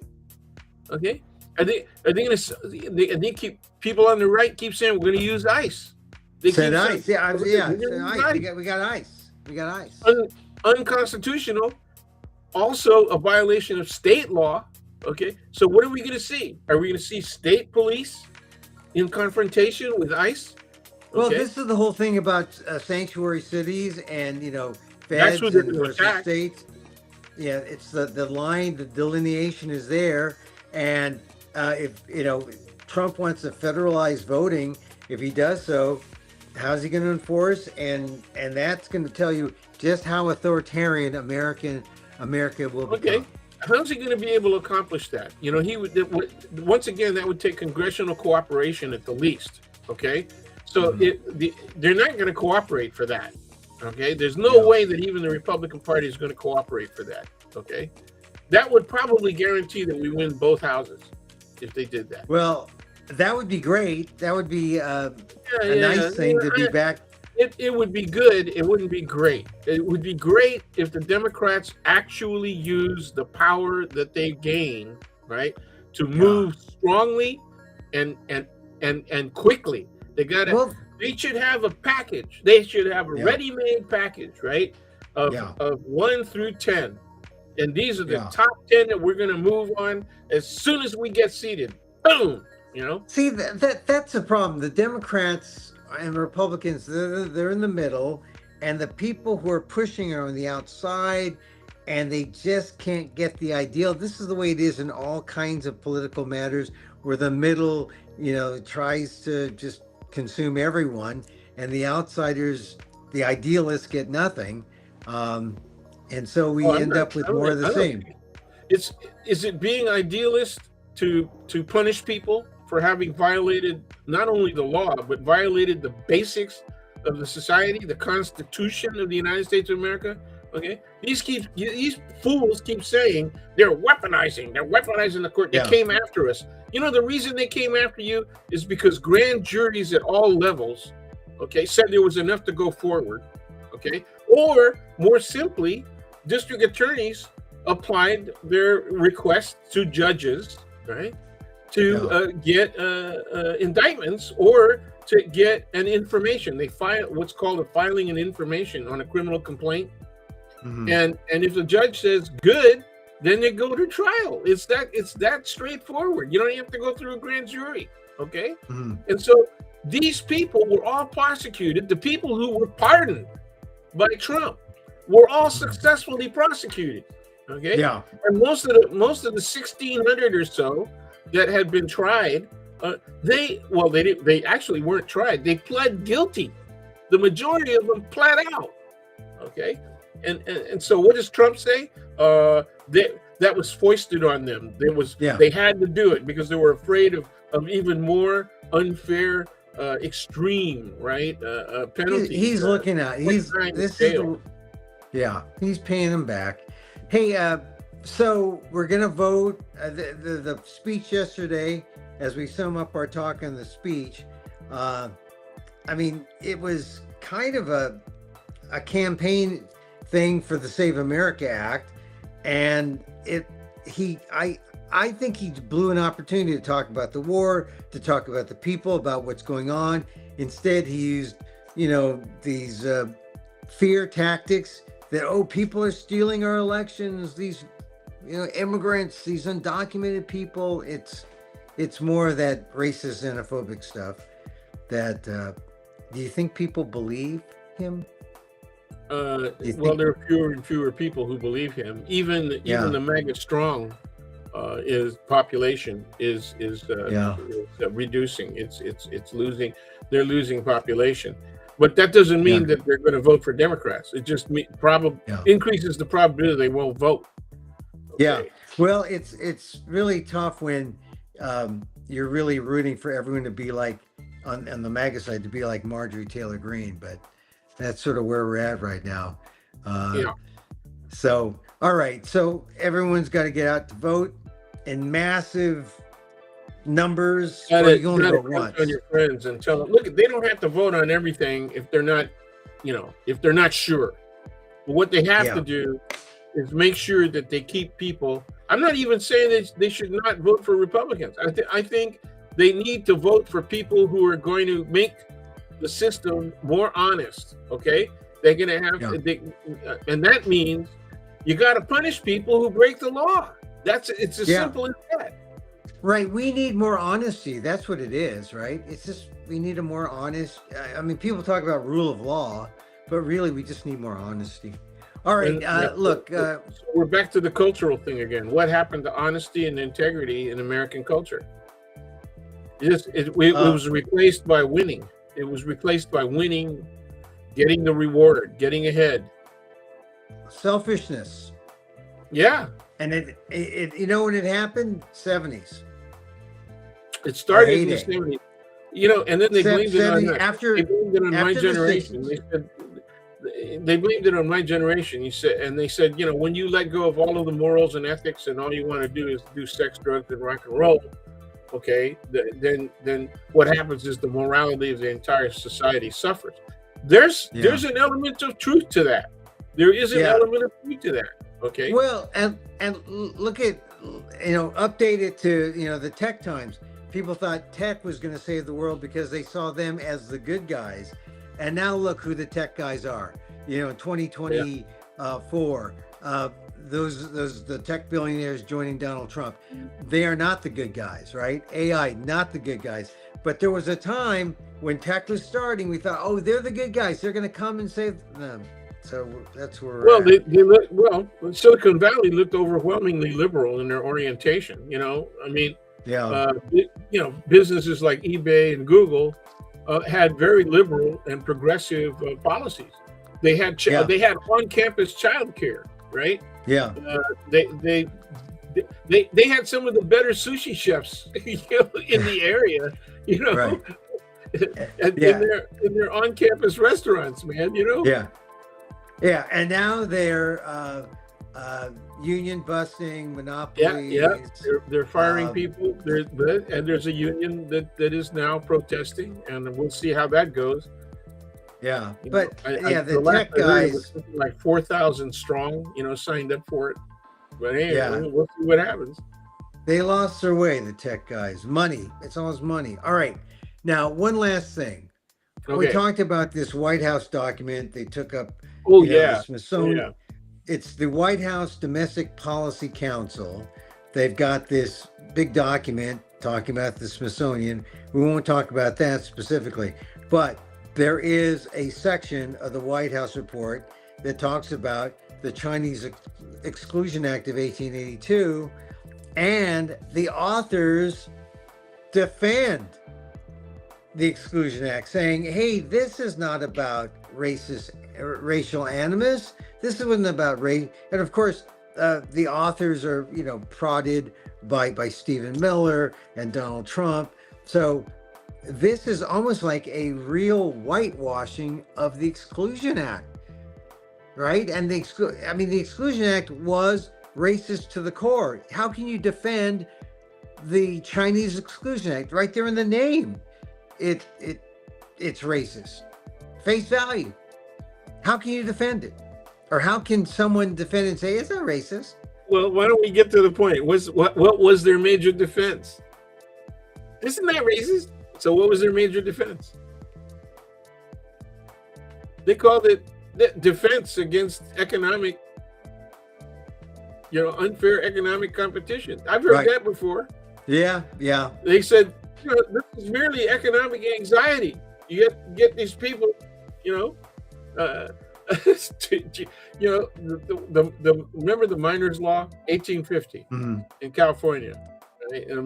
Okay, are they going to? They keep people on the right keep saying we're going to use ICE. They
said ICE.
Saying,
ICE. We got ICE. We got ICE.
Unconstitutional. Also a violation of state law. Okay, so what are we going to see? Are we going to see state police in confrontation with ICE? Okay.
Well, this is the whole thing about sanctuary cities and
That's
feds
what they're
and
going to
versus
attack.
states. Yeah, it's the line, the delineation is there, and if Trump wants to federalize voting, if he does so, how's he going to enforce? And that's going to tell you just how authoritarian America will
Okay.
become.
How's he going to be able to accomplish that? You know, once again, that would take congressional cooperation at the least. Okay. So they're not going to cooperate for that. Okay. There's no way that even the Republican Party is going to cooperate for that. Okay. That would probably guarantee that we win both houses if they did that.
Well, that would be great. That would be a nice thing to be back.
It would be good. It wouldn't be great. It would be great if the Democrats actually use the power that they gain, right, to move strongly and quickly. They should have a package. They should have a ready-made package, right, of 1 through 10. And these are the top 10 that we're going to move on as soon as we get seated. Boom, you know?
See, that's the problem. The Democrats and Republicans, they're in the middle, and the people who are pushing are on the outside, and they just can't get the ideal. This is the way it is in all kinds of political matters, where the middle, tries to just consume everyone, and the outsiders, the idealists, get nothing. And so we end up with more of the same.
Is it being idealist to punish people for having violated not only the law, but violated the basics of the society, the Constitution of the United States of America? Okay, these fools keep saying they're weaponizing the court. They came after us. You know, the reason they came after you is because grand juries at all levels, okay, said there was enough to go forward. Okay, or more simply, district attorneys applied their requests to judges, right, to get indictments or to get an information. They file what's called a filing an information on a criminal complaint. And if the judge says good, then they go to trial. It's that straightforward. You don't even have to go through a grand jury. Okay. And so these people were all prosecuted. The people who were pardoned by Trump were all successfully prosecuted. Okay. Yeah. And most of the 1,600 or so that had been tried, they actually weren't tried. They pled guilty. The majority of them pled out. Okay. And so what does Trump say? That was foisted on them. They had to do it because they were afraid of even more unfair, extreme, right? Penalties.
He's looking at. He's paying them back. Hey, so we're gonna vote. The speech yesterday, as we sum up our talk on the speech, I mean, it was kind of a campaign thing for the Save America Act, and I think he blew an opportunity to talk about the war, to talk about the people, about what's going on. Instead, he used, these fear tactics that, people are stealing our elections, these, immigrants, these undocumented people. It's more of that racist, xenophobic stuff that, do you think people believe him?
Well, there are fewer and fewer people who believe him. Even the mega strong population is reducing. It's losing. They're losing population, but that doesn't mean that they're going to vote for Democrats. It just increases the probability they won't vote. Okay.
Yeah. Well, it's really tough when you're really rooting for everyone to be like on the MAGA side to be like Marjorie Taylor Greene, but that's sort of where we're at right now. So, all right. So everyone's got to get out to vote in massive numbers. Or you only vote once.
On your friends and tell them, look, they don't have to vote on everything if they're not, if they're not sure. But what they have to do is make sure that they keep people. I'm not even saying that they should not vote for Republicans. I think they need to vote for people who are going to make the system more honest. Okay, they're gonna have and that means you got to punish people who break the law. It's as simple as that.
Right. We need more honesty. That's what it is, right? It's just we need a more honest. I mean, people talk about rule of law, but really we just need more honesty. All right. Look,
we're back to the cultural thing again. What happened to honesty and integrity in American culture? It
Uh,
was replaced by winning. It was replaced by winning, getting the reward, getting ahead.
Selfishness.
Yeah,
And it you know when it happened? 70s.
it started in the
heyday.
70s. And then they blamed it on
70 after
they blamed it on my
after the
generation.
60s.
They blamed it on my generation. They said, when you let go of all of the morals and ethics and all you want to do is do sex, drugs, and rock and roll, okay, then what happens is the morality of the entire society suffers. There's an element of truth to that. There is an element of truth to that. Okay.
Well, and look at, update it to, the tech times. People thought tech was going to save the world because they saw them as the good guys. And now look who the tech guys are. In 2024, the tech billionaires joining Donald Trump. They are not the good guys, right? AI, not the good guys. But there was a time when tech was starting, we thought, oh, they're the good guys. They're going to come and save them. So that's where
Silicon Valley looked overwhelmingly liberal in their orientation. Businesses like eBay and Google had very liberal and progressive policies. They had on-campus childcare, right?
Yeah.
They had some of the better sushi chefs in the area,
Right.
in their on-campus restaurants, man.
Yeah, and now they're union busting, monopolies.
Yeah. They're firing people. There's a union that is now protesting, and we'll see how that goes.
Yeah,
You
but
know,
the
last
tech
I heard, it
guys.
was something like 4,000 strong, signed up for it. But hey,
Yeah.
we'll see what happens.
They lost their way, the tech guys. Money. It's always money. All right. Now, one last thing. We
Okay.
talked about this White House document. They took up
Oh
the
yeah.
Smithsonian.
Yeah.
It's the White House Domestic Policy Council. They've got this big document talking about the Smithsonian. We won't talk about that specifically, but there is a section of the White House report that talks about the Chinese Exclusion Act of 1882, and the authors defend the Exclusion Act, saying, hey, this is not about racial animus. This isn't about race. And of course, the authors are, prodded by Stephen Miller and Donald Trump. So this is almost like a real whitewashing of the Exclusion Act, right? And the Exclusion Act was racist to the core. How can you defend the Chinese Exclusion Act? Right there in the name, it's racist. Face value. How can you defend it? Or how can someone defend it and say it's not racist?
Well, why don't we get to the point? What was their major defense? Isn't that racist? So what was their major defense? They called it defense against economic, unfair economic competition. I've heard
Right.
that before.
Yeah.
They said, this is merely economic anxiety. You get these people, remember the miners' law, 1850
Mhm.
in California, right? And a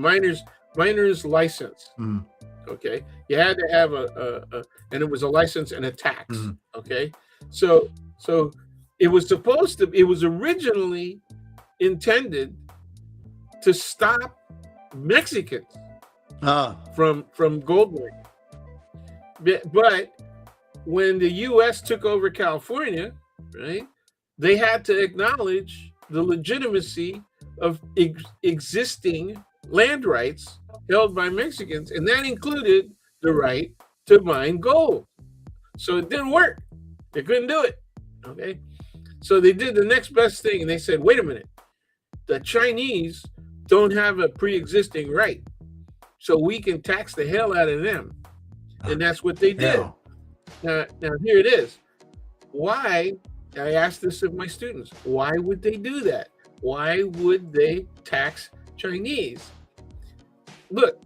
miner's license.
Mhm.
Okay, you had to have and it was a license and a tax.
Mhm.
Okay, so it was originally intended to stop Mexicans from gold mining. But when the U.S. took over California, right, they had to acknowledge the legitimacy of existing land rights held by Mexicans, and that included the right to mine gold. So it didn't work. They couldn't do it. Okay, so they did the next best thing, and they said, "Wait a minute, the Chinese don't have a pre-existing right, so we can tax the hell out of them," and that's what they did.
Yeah.
Now here it is. Why? I asked this of my students. Why would they do that? Why would they tax Chinese? Look,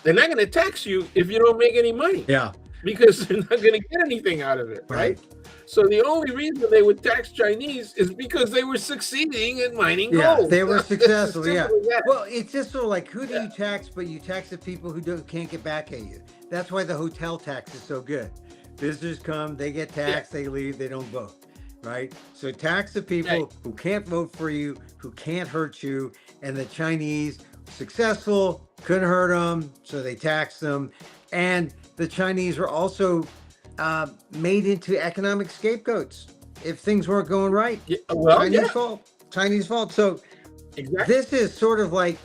they're not going to tax you if you don't make any money.
Yeah.
because they're not going to get anything out of it, right? So the only reason they would tax Chinese is because they were succeeding at mining gold.
They were
It's as
successful.
simple
Yeah.
as that.
Well, it's just sort of like, who do you tax? But you tax the people who can't get back at you. That's why the hotel tax is so good. Visitors come, they get taxed, they leave, they don't vote, right? So tax the people who can't vote for you, who can't hurt you, and the Chinese successful, couldn't hurt them, so they taxed them. And the Chinese were also made into economic scapegoats if things weren't going right. Chinese fault. So this is sort of like,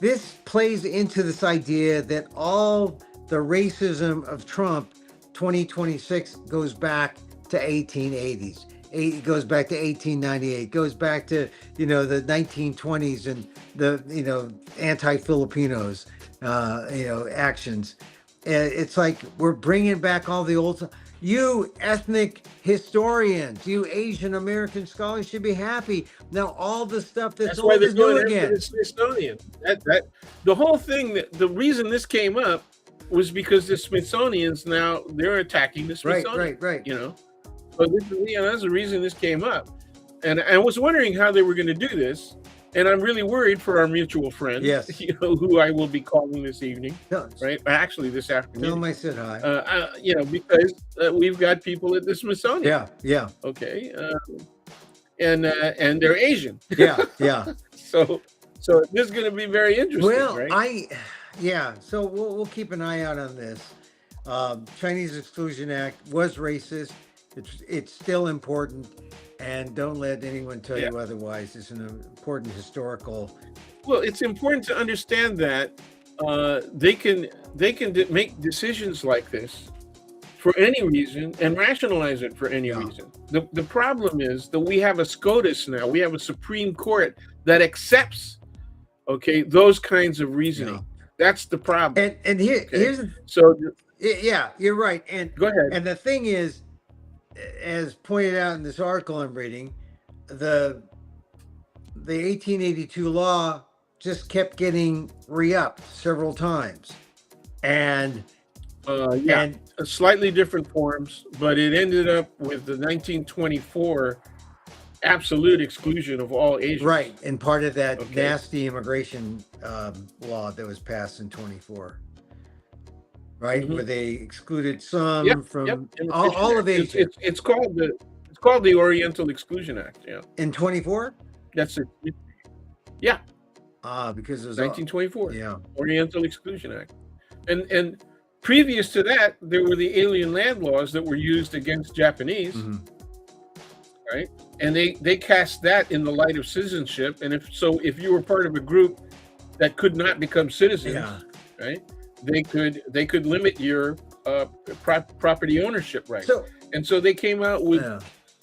this plays into this idea that all the racism of Trump 2026 goes back to 1880s. It goes back to 1898, goes back to, the 1920s and the, anti-Filipinos, actions. It's like we're bringing back all the old, you ethnic historians, you Asian American scholars should be happy. Now all the stuff that's
why
old
they're
is new
going after
again.
the Smithsonian. The whole thing, the reason this came up was because the Smithsonian's now, they're attacking the Smithsonian.
Right.
So this is, that's the reason this came up. And I was wondering how they were going to do this. And I'm really worried for our mutual friend, who I will be calling this evening, right? Actually, this afternoon.
Tell him I said hi.
Because we've got people at the Smithsonian.
Yeah.
Okay. And they're Asian.
Yeah.
So this is going to be very interesting, right?
So we'll keep an eye out on this. Chinese Exclusion Act was racist. It's still important. And don't let anyone tell you otherwise. It's an important historical.
Well, it's important to understand that they can make decisions like this for any reason and rationalize it for any reason. The problem is that we have a SCOTUS now. We have a Supreme Court that accepts, those kinds of reasoning. That's the problem.
And here's you're right. And
go ahead.
And the thing is, as pointed out in this article I'm reading, the 1882 law just kept getting re-upped several times, and
slightly different forms, but it ended up with the 1924 absolute exclusion of all Asians.
Right, and part of that nasty immigration law that was passed in 24. Right, where they excluded some from all of Asia.
It's called the Oriental Exclusion Act. Yeah.
In 24.
That's it. Yeah.
Because it was
1924. Oriental Exclusion Act, and previous to that, there were the alien land laws that were used against Japanese. Right, and they cast that in the light of citizenship, and if you were part of a group that could not become citizens, right. They could limit your property ownership rights. So they came out with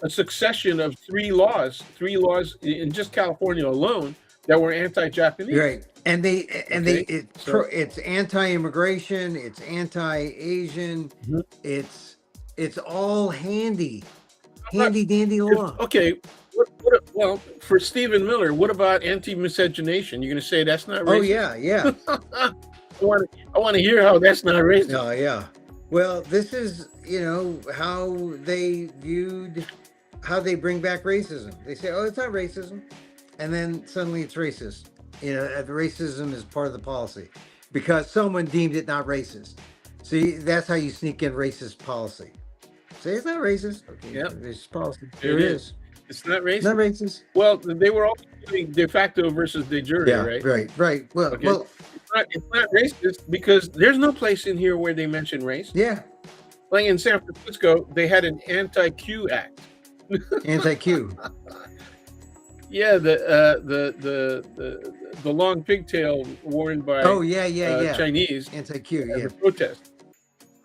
a succession of three laws in just California alone that were anti-Japanese.
Right, and it's anti-immigration, it's anti-Asian, it's all handy dandy law.
Well, for Stephen Miller, what about anti-miscegenation? You're going to say that's not racist?
Oh yeah.
I want to hear how that's not racist.
Oh yeah. Well, this is how they bring back racism. They say, "Oh, it's not racism," and then suddenly it's racist. Racism is part of the policy because someone deemed it not racist. See, that's how you sneak in racist policy. Say it's not racist. Okay, racist policy. There it is.
It's not racist.
Not racist.
Well, they were all doing de facto versus de jure, right?
Right. Well,
it's not racist because there's no place in here where they mention race.
Yeah.
Like in San Francisco, they had an anti-Q act.
Anti-Q.
Yeah, the long pigtail worn by Chinese.
Anti-Q,
as a protest.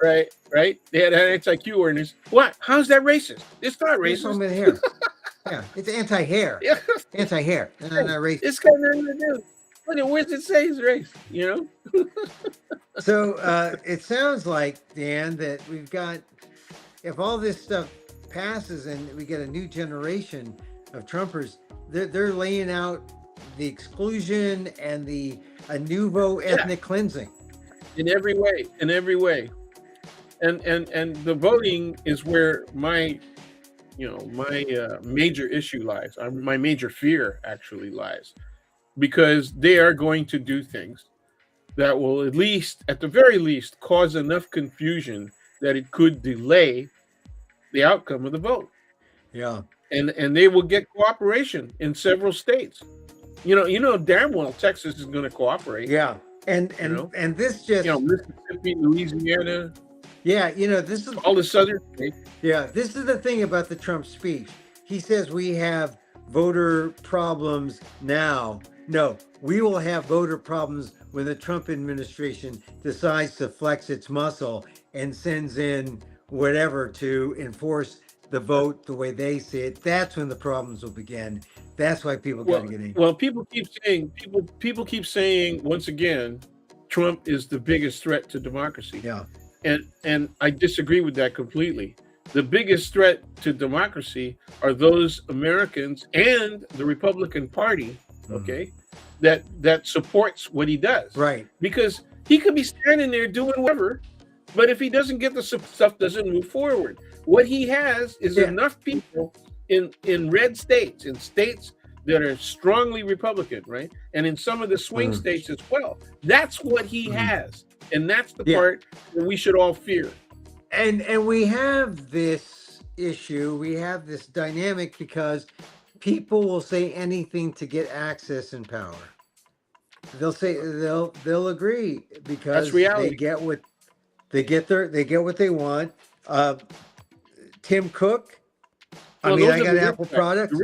Right. They had an anti-Q ordinance. What? How's that racist? It's not racist.
Some in hair. Yeah, it's anti-hair. Anti-hair. Not racist.
It's got nothing to do. Where does it say it's race?
So it sounds like, Dan, that we've got, if all this stuff passes and we get a new generation of Trumpers, they're laying out the exclusion and a nouveau ethnic cleansing.
In every way.
and the voting is where my major issue lies. My major fear actually lies, because they are going to do things that will, at the very least, cause enough confusion that it could delay the outcome of the vote.
Yeah.
And they will get cooperation in several states. Damn well Texas is going to cooperate.
Yeah. And this just,
Mississippi, Louisiana.
Yeah, this is
all the southern states.
Yeah, this is the thing about the Trump speech. He says we have voter problems now. No, we will have voter problems when the Trump administration decides to flex its muscle and sends in whatever to enforce the vote the way they see it. That's when the problems will begin. That's why people got to get in.
Well, people keep saying once again, Trump is the biggest threat to democracy.
Yeah.
And I disagree with that completely. The biggest threat to democracy are those Americans and the Republican Party, okay, that supports what he does.
Right.
Because he could be standing there doing whatever, but if he doesn't get the stuff, doesn't move forward. What he has is enough people in red states, in states that are strongly Republican, right? And in some of the swing states as well. That's what he has. And that's the part that we should all fear.
And we have this issue, we have this dynamic because people will say anything to get access and power. They'll say they'll agree because
that's reality.
They get what they want. Tim Cook. I got Apple products.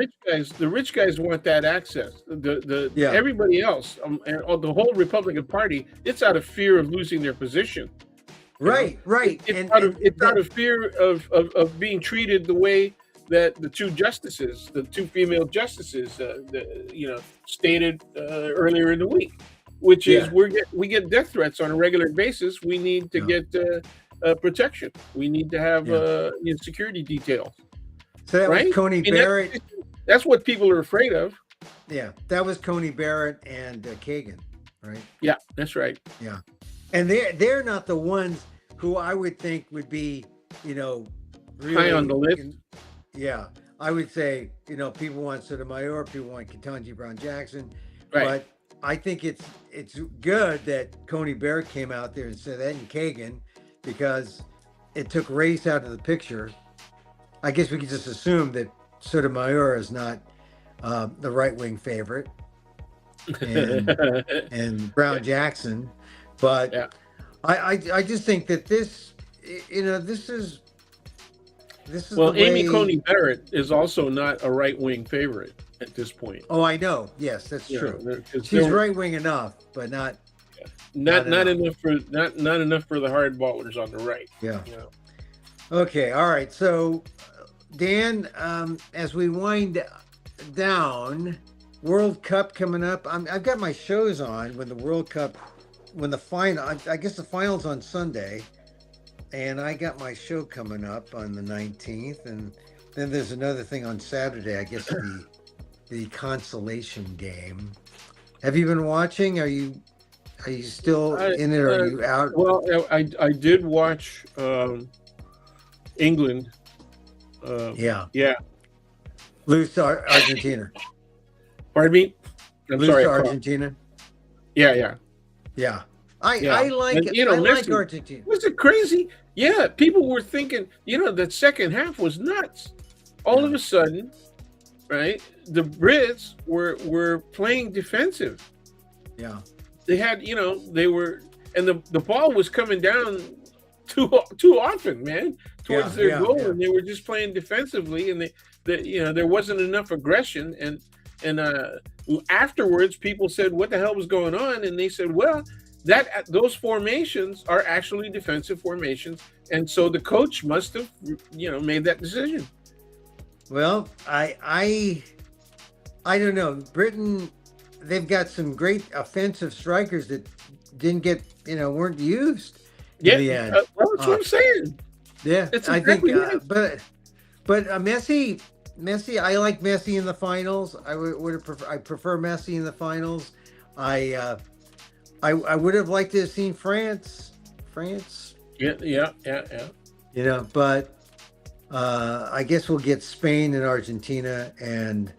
The rich guys want that access. Everybody else, and the whole Republican Party, it's out of fear of losing their position.
Right.
It's out of fear of being treated the way that the two female justices, stated earlier in the week, which is we get death threats on a regular basis. We need to get protection. We need to have security details.
So that was Coney Barrett.
That's what people are afraid of.
Yeah, that was Coney Barrett and Kagan, right?
Yeah, that's right.
Yeah, and they're not the ones who I would think would be, really
high on the list.
Yeah, I would say, people want Sotomayor, people want Ketanji Brown Jackson,
right.
But I think it's good that Coney Barrett came out there and said that, and Kagan, because it took race out of the picture. I guess we could just assume that Sotomayor is not the right-wing favorite, and Brown Jackson, but I just think that this is
Amy Coney Barrett is also not a right-wing favorite at this point.
Oh, I know. Yes, that's true. She's right-wing enough, but not
enough for the hardballers on the right.
Yeah. Okay. All right. So, Dan, as we wind down, World Cup coming up. I've got my shows on when the final. I guess the final's on Sunday, and I got my show coming up on the 19th, and then there's another thing on Saturday. I guess the consolation game. Have you been watching? Are you still in it, or are you out?
Well, I did watch England.
Yeah. Lose to Argentina.
Pardon me?
Lose to Argentina.
Yeah.
I like it. I like Argentina.
Was it crazy? Yeah, people were thinking, that second half was nuts. All of a sudden, right, the Brits were playing defensive.
Yeah.
They had, they were, and the ball was coming down too often, man, towards their goal, and they were just playing defensively, and there wasn't enough aggression, and afterwards people said, what the hell was going on? And they said, well, those formations are actually defensive formations, and so the coach must have made that decision.
Well, I don't know. Britain, they've got some great offensive strikers that didn't get weren't used in the end.
Well, that's what I'm saying.
Yeah,
it's
I think
right.
but Messi, I like Messi in the finals. I prefer Messi in the finals. I would have liked to have seen France
Yeah.
But I guess we'll get Spain and Argentina, and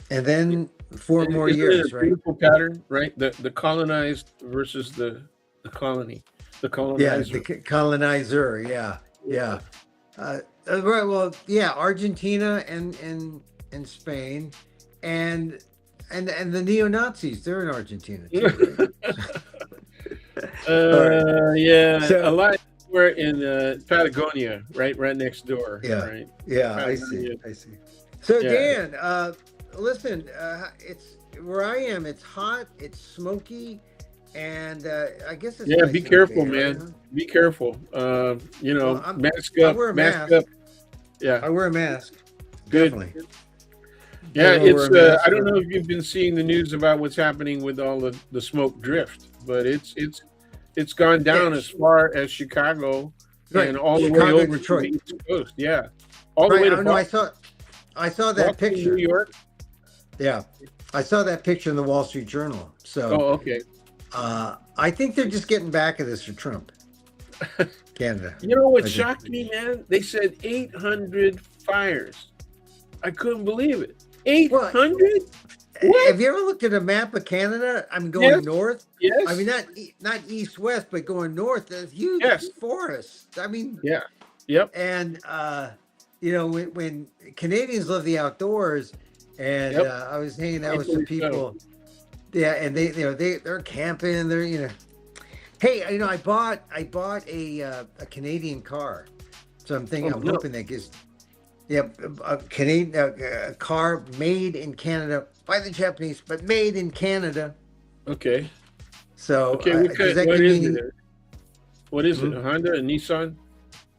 then 4 more
Isn't it
years,
a
right?
beautiful pattern, right? The colonized versus the colony, the
Yeah, the
colonizer.
colonizer. Yeah,
Yeah.
yeah. Right. Well, yeah, Argentina and Spain, and and the neo Nazis. They're in Argentina too, right? All right.
Yeah, a
So
lot more in Patagonia, right next door,
yeah,
right?
yeah. I see.
Patagonia.
I see. So
Yeah,
Dan, listen. It's where I am. It's hot. It's smoky, and I guess it's
yeah.
nice
Be
in the
careful,
Bay Area.
man.
Huh?
Be careful.
Well,
Mask
I
up,
wear a
mask
mask.
up. Yeah,
I wear a mask.
good.
Definitely.
Yeah,
Definitely wear
it's.
a mask
I don't
for.
know if you've been seeing the news about what's happening with all the smoke drift, but it's gone
Yeah,
down as far as Chicago
right.
and all the way
Chicago,
over to the
Detroit.
East Coast. Yeah, all the
Right.
way to
I know.
Boston,
I saw that
Boston, New
picture.
York.
Yeah, I saw that picture in the Wall Street Journal. So
Oh, okay.
I think they're just getting back at this for Trump, Canada.
You know what
I think.
shocked me, man? They said 800 fires. I couldn't believe it.
Well,
800? What?
have you ever looked at a map of Canada? I'm
Yes,
going north. I mean,
yes,
not east west, but going north. There's huge
yes.
forests. I mean,
Yeah. Yep.
and when Canadians love the outdoors, and
Yep.
I was hanging out with some
Rightfully so.
people. Yeah, and they're camping. Hey, I bought a Canadian car, so I'm
Oh,
thinking I'm
no.
hoping that gives a Canadian a car made in Canada by the Japanese, but made in Canada.
Okay.
So
Okay.
does that
What
give
is
me?
it? What is it?
Hmm?
A Honda? A Nissan?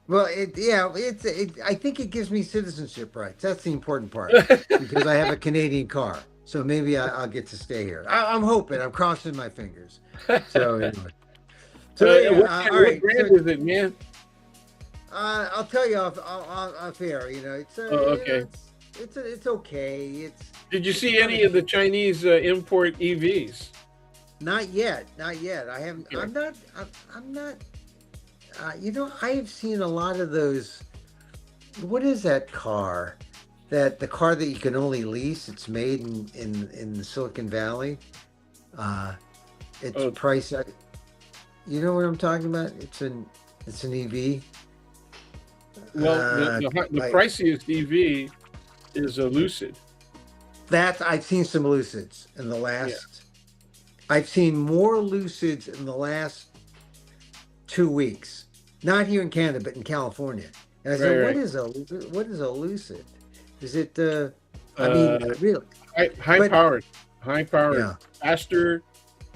Well, I think it gives me citizenship rights. That's the important part because I have a Canadian car. So maybe I'll get to stay here. I'm hoping. I'm crossing my fingers. So anyway. So yeah. All
What
right.
brand
So
is it, man?
I'll tell you off air. It's
Oh, okay.
it's okay. It's
Did you
it's
see
not
any
a,
of the Chinese import EVs?
not yet. Not yet. I haven't.
Okay.
I'm not. I've seen a lot of those. What is that car? The car that you can only lease. It's made in the Silicon Valley. Uh, it's
Oh,
priced. You know what I'm talking about? It's an EV.
well,
Uh,
the
I
priciest EV is a Lucid.
that I've seen some Lucids in the
Yeah.
last. I've seen more Lucids in the last 2 weeks. Not here in Canada, but in California. And I
Right,
said,
right.
what is a Lucid? Is it? I mean,
Uh,
really?
high
But
powered, high powered,
yeah,
faster.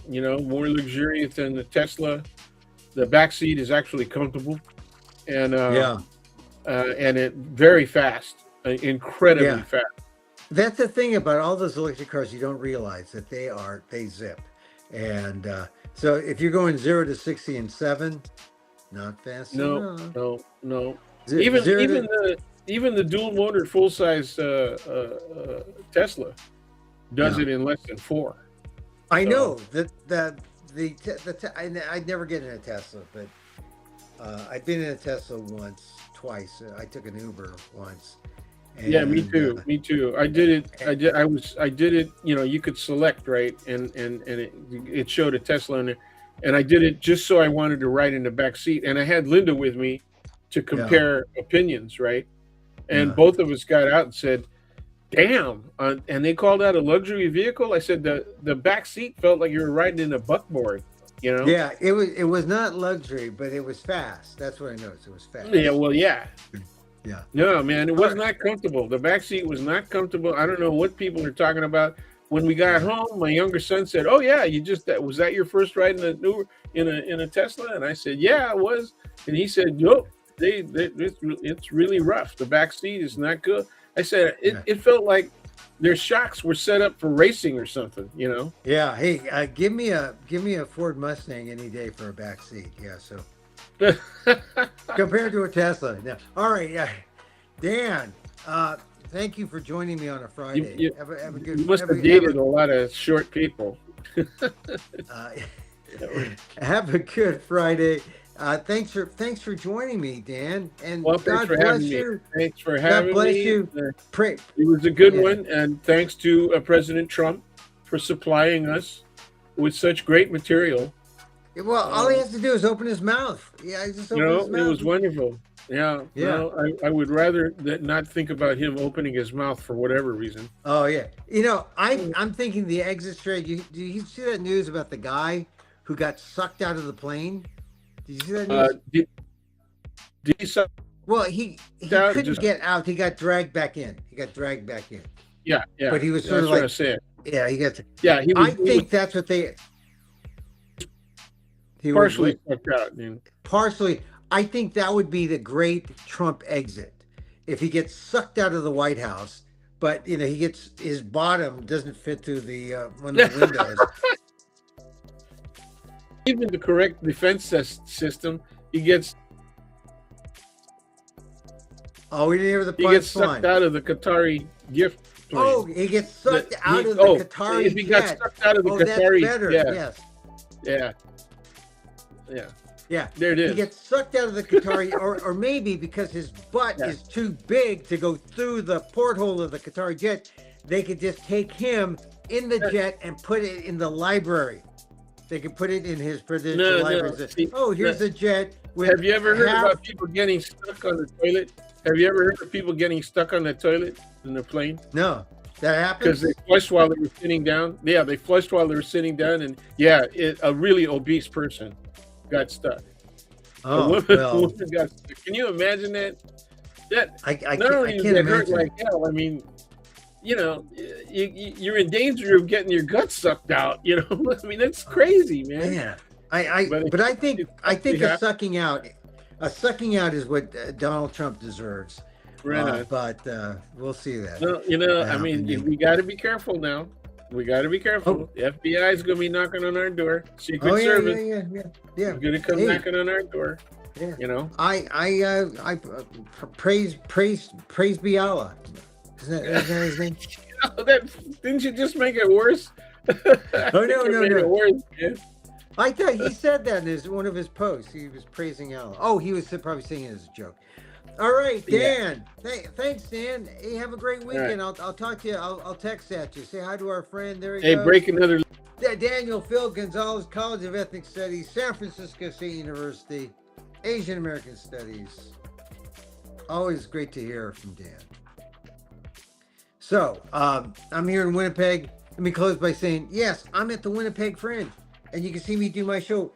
More luxurious than the Tesla. The back seat is actually comfortable, and
yeah,
it very fast, incredibly
yeah.
fast.
That's the thing about all those electric cars. You don't realize that they zip. And so if you're going 0 to 60 in 7, not fast
No,
enough.
no.
Ze-
Even
Zero
even
to
the even the dual motor full size Tesla does
yeah.
it in less than 4.
I
So
know I'd never get in a Tesla, but I've been in a Tesla once, twice. I took an Uber once,
yeah, me
and
too. Me too. I did it.
eh,
I did it. You could select, right, and it showed a Tesla in there, and I did it just so I wanted to ride in the back seat, and I had Linda with me to
yeah,
compare opinions, right, and
yeah,
both of us got out and said, "Damn!" And they called that a luxury vehicle. I said the back seat felt like you were riding in a buckboard. You know?
yeah. It was not luxury, but it was fast. That's what I noticed. It was
Yeah.
fast.
Well, yeah.
Yeah.
No, man, it
All
was
right.
not comfortable. The back seat was not comfortable. I don't know what people are talking about. When we got
Yeah.
home, my younger son said, "Oh yeah, was that your first ride in a new in a Tesla?" And I said, "Yeah, it was." And he said, "Nope, it's really rough. The back seat is not good." I said
Yeah.
it felt like their shocks were set up for racing or something.
Yeah. Hey, give me a Ford Mustang any day for a back seat. Yeah. So compared to a Tesla. Yeah. All right. Yeah. Dan, thank you for joining me on a
you,
Friday.
you
Have a
you
good
must have dated a lot of short people.
uh, have a good Friday, Thanks for joining me, Dan. And
Well, thanks
God
for
bless
having me.
you.
Thanks for
God
having
bless
me.
you. Pray.
It was a good
Yeah.
one, and thanks to President Trump for supplying us with such great material.
Well, all he has to do is open his mouth. Yeah, he just
You
opens his
know, it
mouth.
was wonderful. Yeah.
Yeah.
No, I would rather not think about him opening his mouth for whatever reason.
Oh yeah. I'm thinking the exit strategy. Did you see that news about the guy who got sucked out of the plane? Did you see that news?
Did he suck
Well, he
out?
couldn't get out. He got dragged back in. He got dragged back in.
Yeah, yeah.
But he was sort
That's
of
what I
like,
said.
yeah, he got.
Yeah, he was.
I think that's what they. He
partially
was
sucked out. Man.
partially. I think that would be the great Trump exit if he gets sucked out of the White House, but he gets his bottom doesn't fit through the one of the windows.
Even the correct defense system, he gets
We didn't hear the
he gets
punchline.
sucked out of the Qatari gift plane.
Oh, he gets sucked
The-
out
he-
of the
oh,
Qatari
if he got
jet.
sucked out of the
Oh,
Qatari,
that's better.
yeah,
Yes.
yeah, yeah.
Yeah.
There it
He
is.
gets sucked out of the Qatari, or maybe because his butt
Yeah.
is too big to go through the porthole of the Qatari jet, they could just take him in the jet and put it in the library. They could put it in his presidential
No,
library.
no.
Say,
See,
here's a jet. With
Have you ever heard
half-
about people getting stuck on the toilet? Have you ever heard of people getting stuck on the toilet in the plane?
No, that
Because
happens.
they flushed while they were sitting down. Yeah, they flushed while they were sitting down, and a really obese person got stuck.
Oh,
a
well,
woman got stuck. Can you imagine that? That
I
not
can't,
only
I
does
can't
it hurt
imagine.
like hell. I mean, you're in danger of getting your guts sucked out. I mean, that's crazy, man.
Yeah,
But
but I think
actually
a sucking out is what Donald Trump deserves.
Right.
But we'll see that.
Well, I mean,
indeed.
we got to be careful now. We got to be careful. The FBI is going to be knocking on our door. Secret Service
yeah.
is going to come knocking on our door.
Yeah. I praise be Allah. Isn't that his name?
Didn't you just make it worse?
Oh no.
It worse, man.
I thought he said that in one of his posts. He was praising Allah. Oh, he was probably saying it as a joke. All right, Dan. Thanks, Dan. Hey, have a great weekend.
Right.
I'll talk to you. I'll text at you. Say hi to our friend. There he
Hey,
goes.
break another.
Daniel Phil Gonzalez, College of Ethnic Studies, San Francisco State University, Asian American Studies. Always great to hear from Dan. So, I'm here in Winnipeg. Let me close by saying, yes, I'm at the Winnipeg Fringe, and you can see me do my show.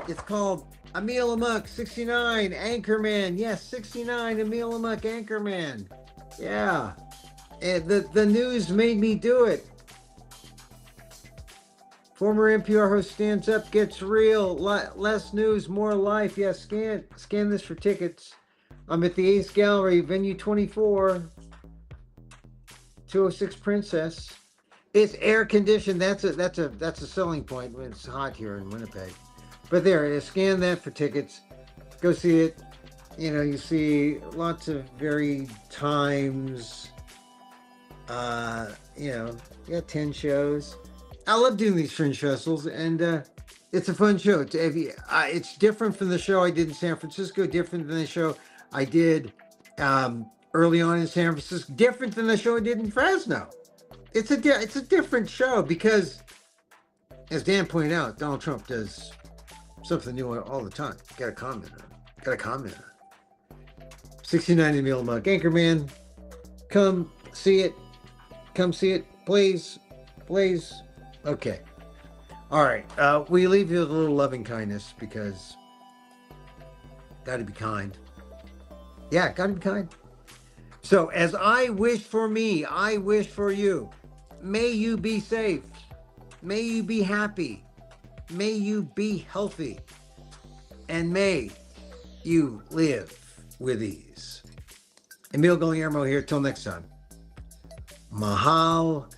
It's called Emil Amok 69 Anchorman. Yes, 69 Emil Amok Anchorman. Yeah, and the news made me do it. Former NPR host stands up, gets real, less news, more life. Yeah, scan this for tickets. I'm at the Ace Gallery, venue 24, 206 Princess. It's air conditioned. That's a selling point when it's hot here in Winnipeg. But there it is. Scan that for tickets. Go see it. You see lots of varied times. You got 10 shows. I love doing these fringe festivals, and it's a fun show. It's different from the show I did in San Francisco, different than the show I did early on in San Francisco, different than the show I did in Fresno. It's a different show because, as Dan pointed out, Donald Trump does something new all the time. Got to comment on it. 69 Emil Amok Anchorman. Come see it, please. Okay. All right. We leave you with a little loving kindness because got to be kind. Yeah, got to be kind. So as I wish for me, I wish for you. May you be safe. May you be happy. May you be healthy. And may you live with ease. Emil Guillermo here. Till next time. Mahal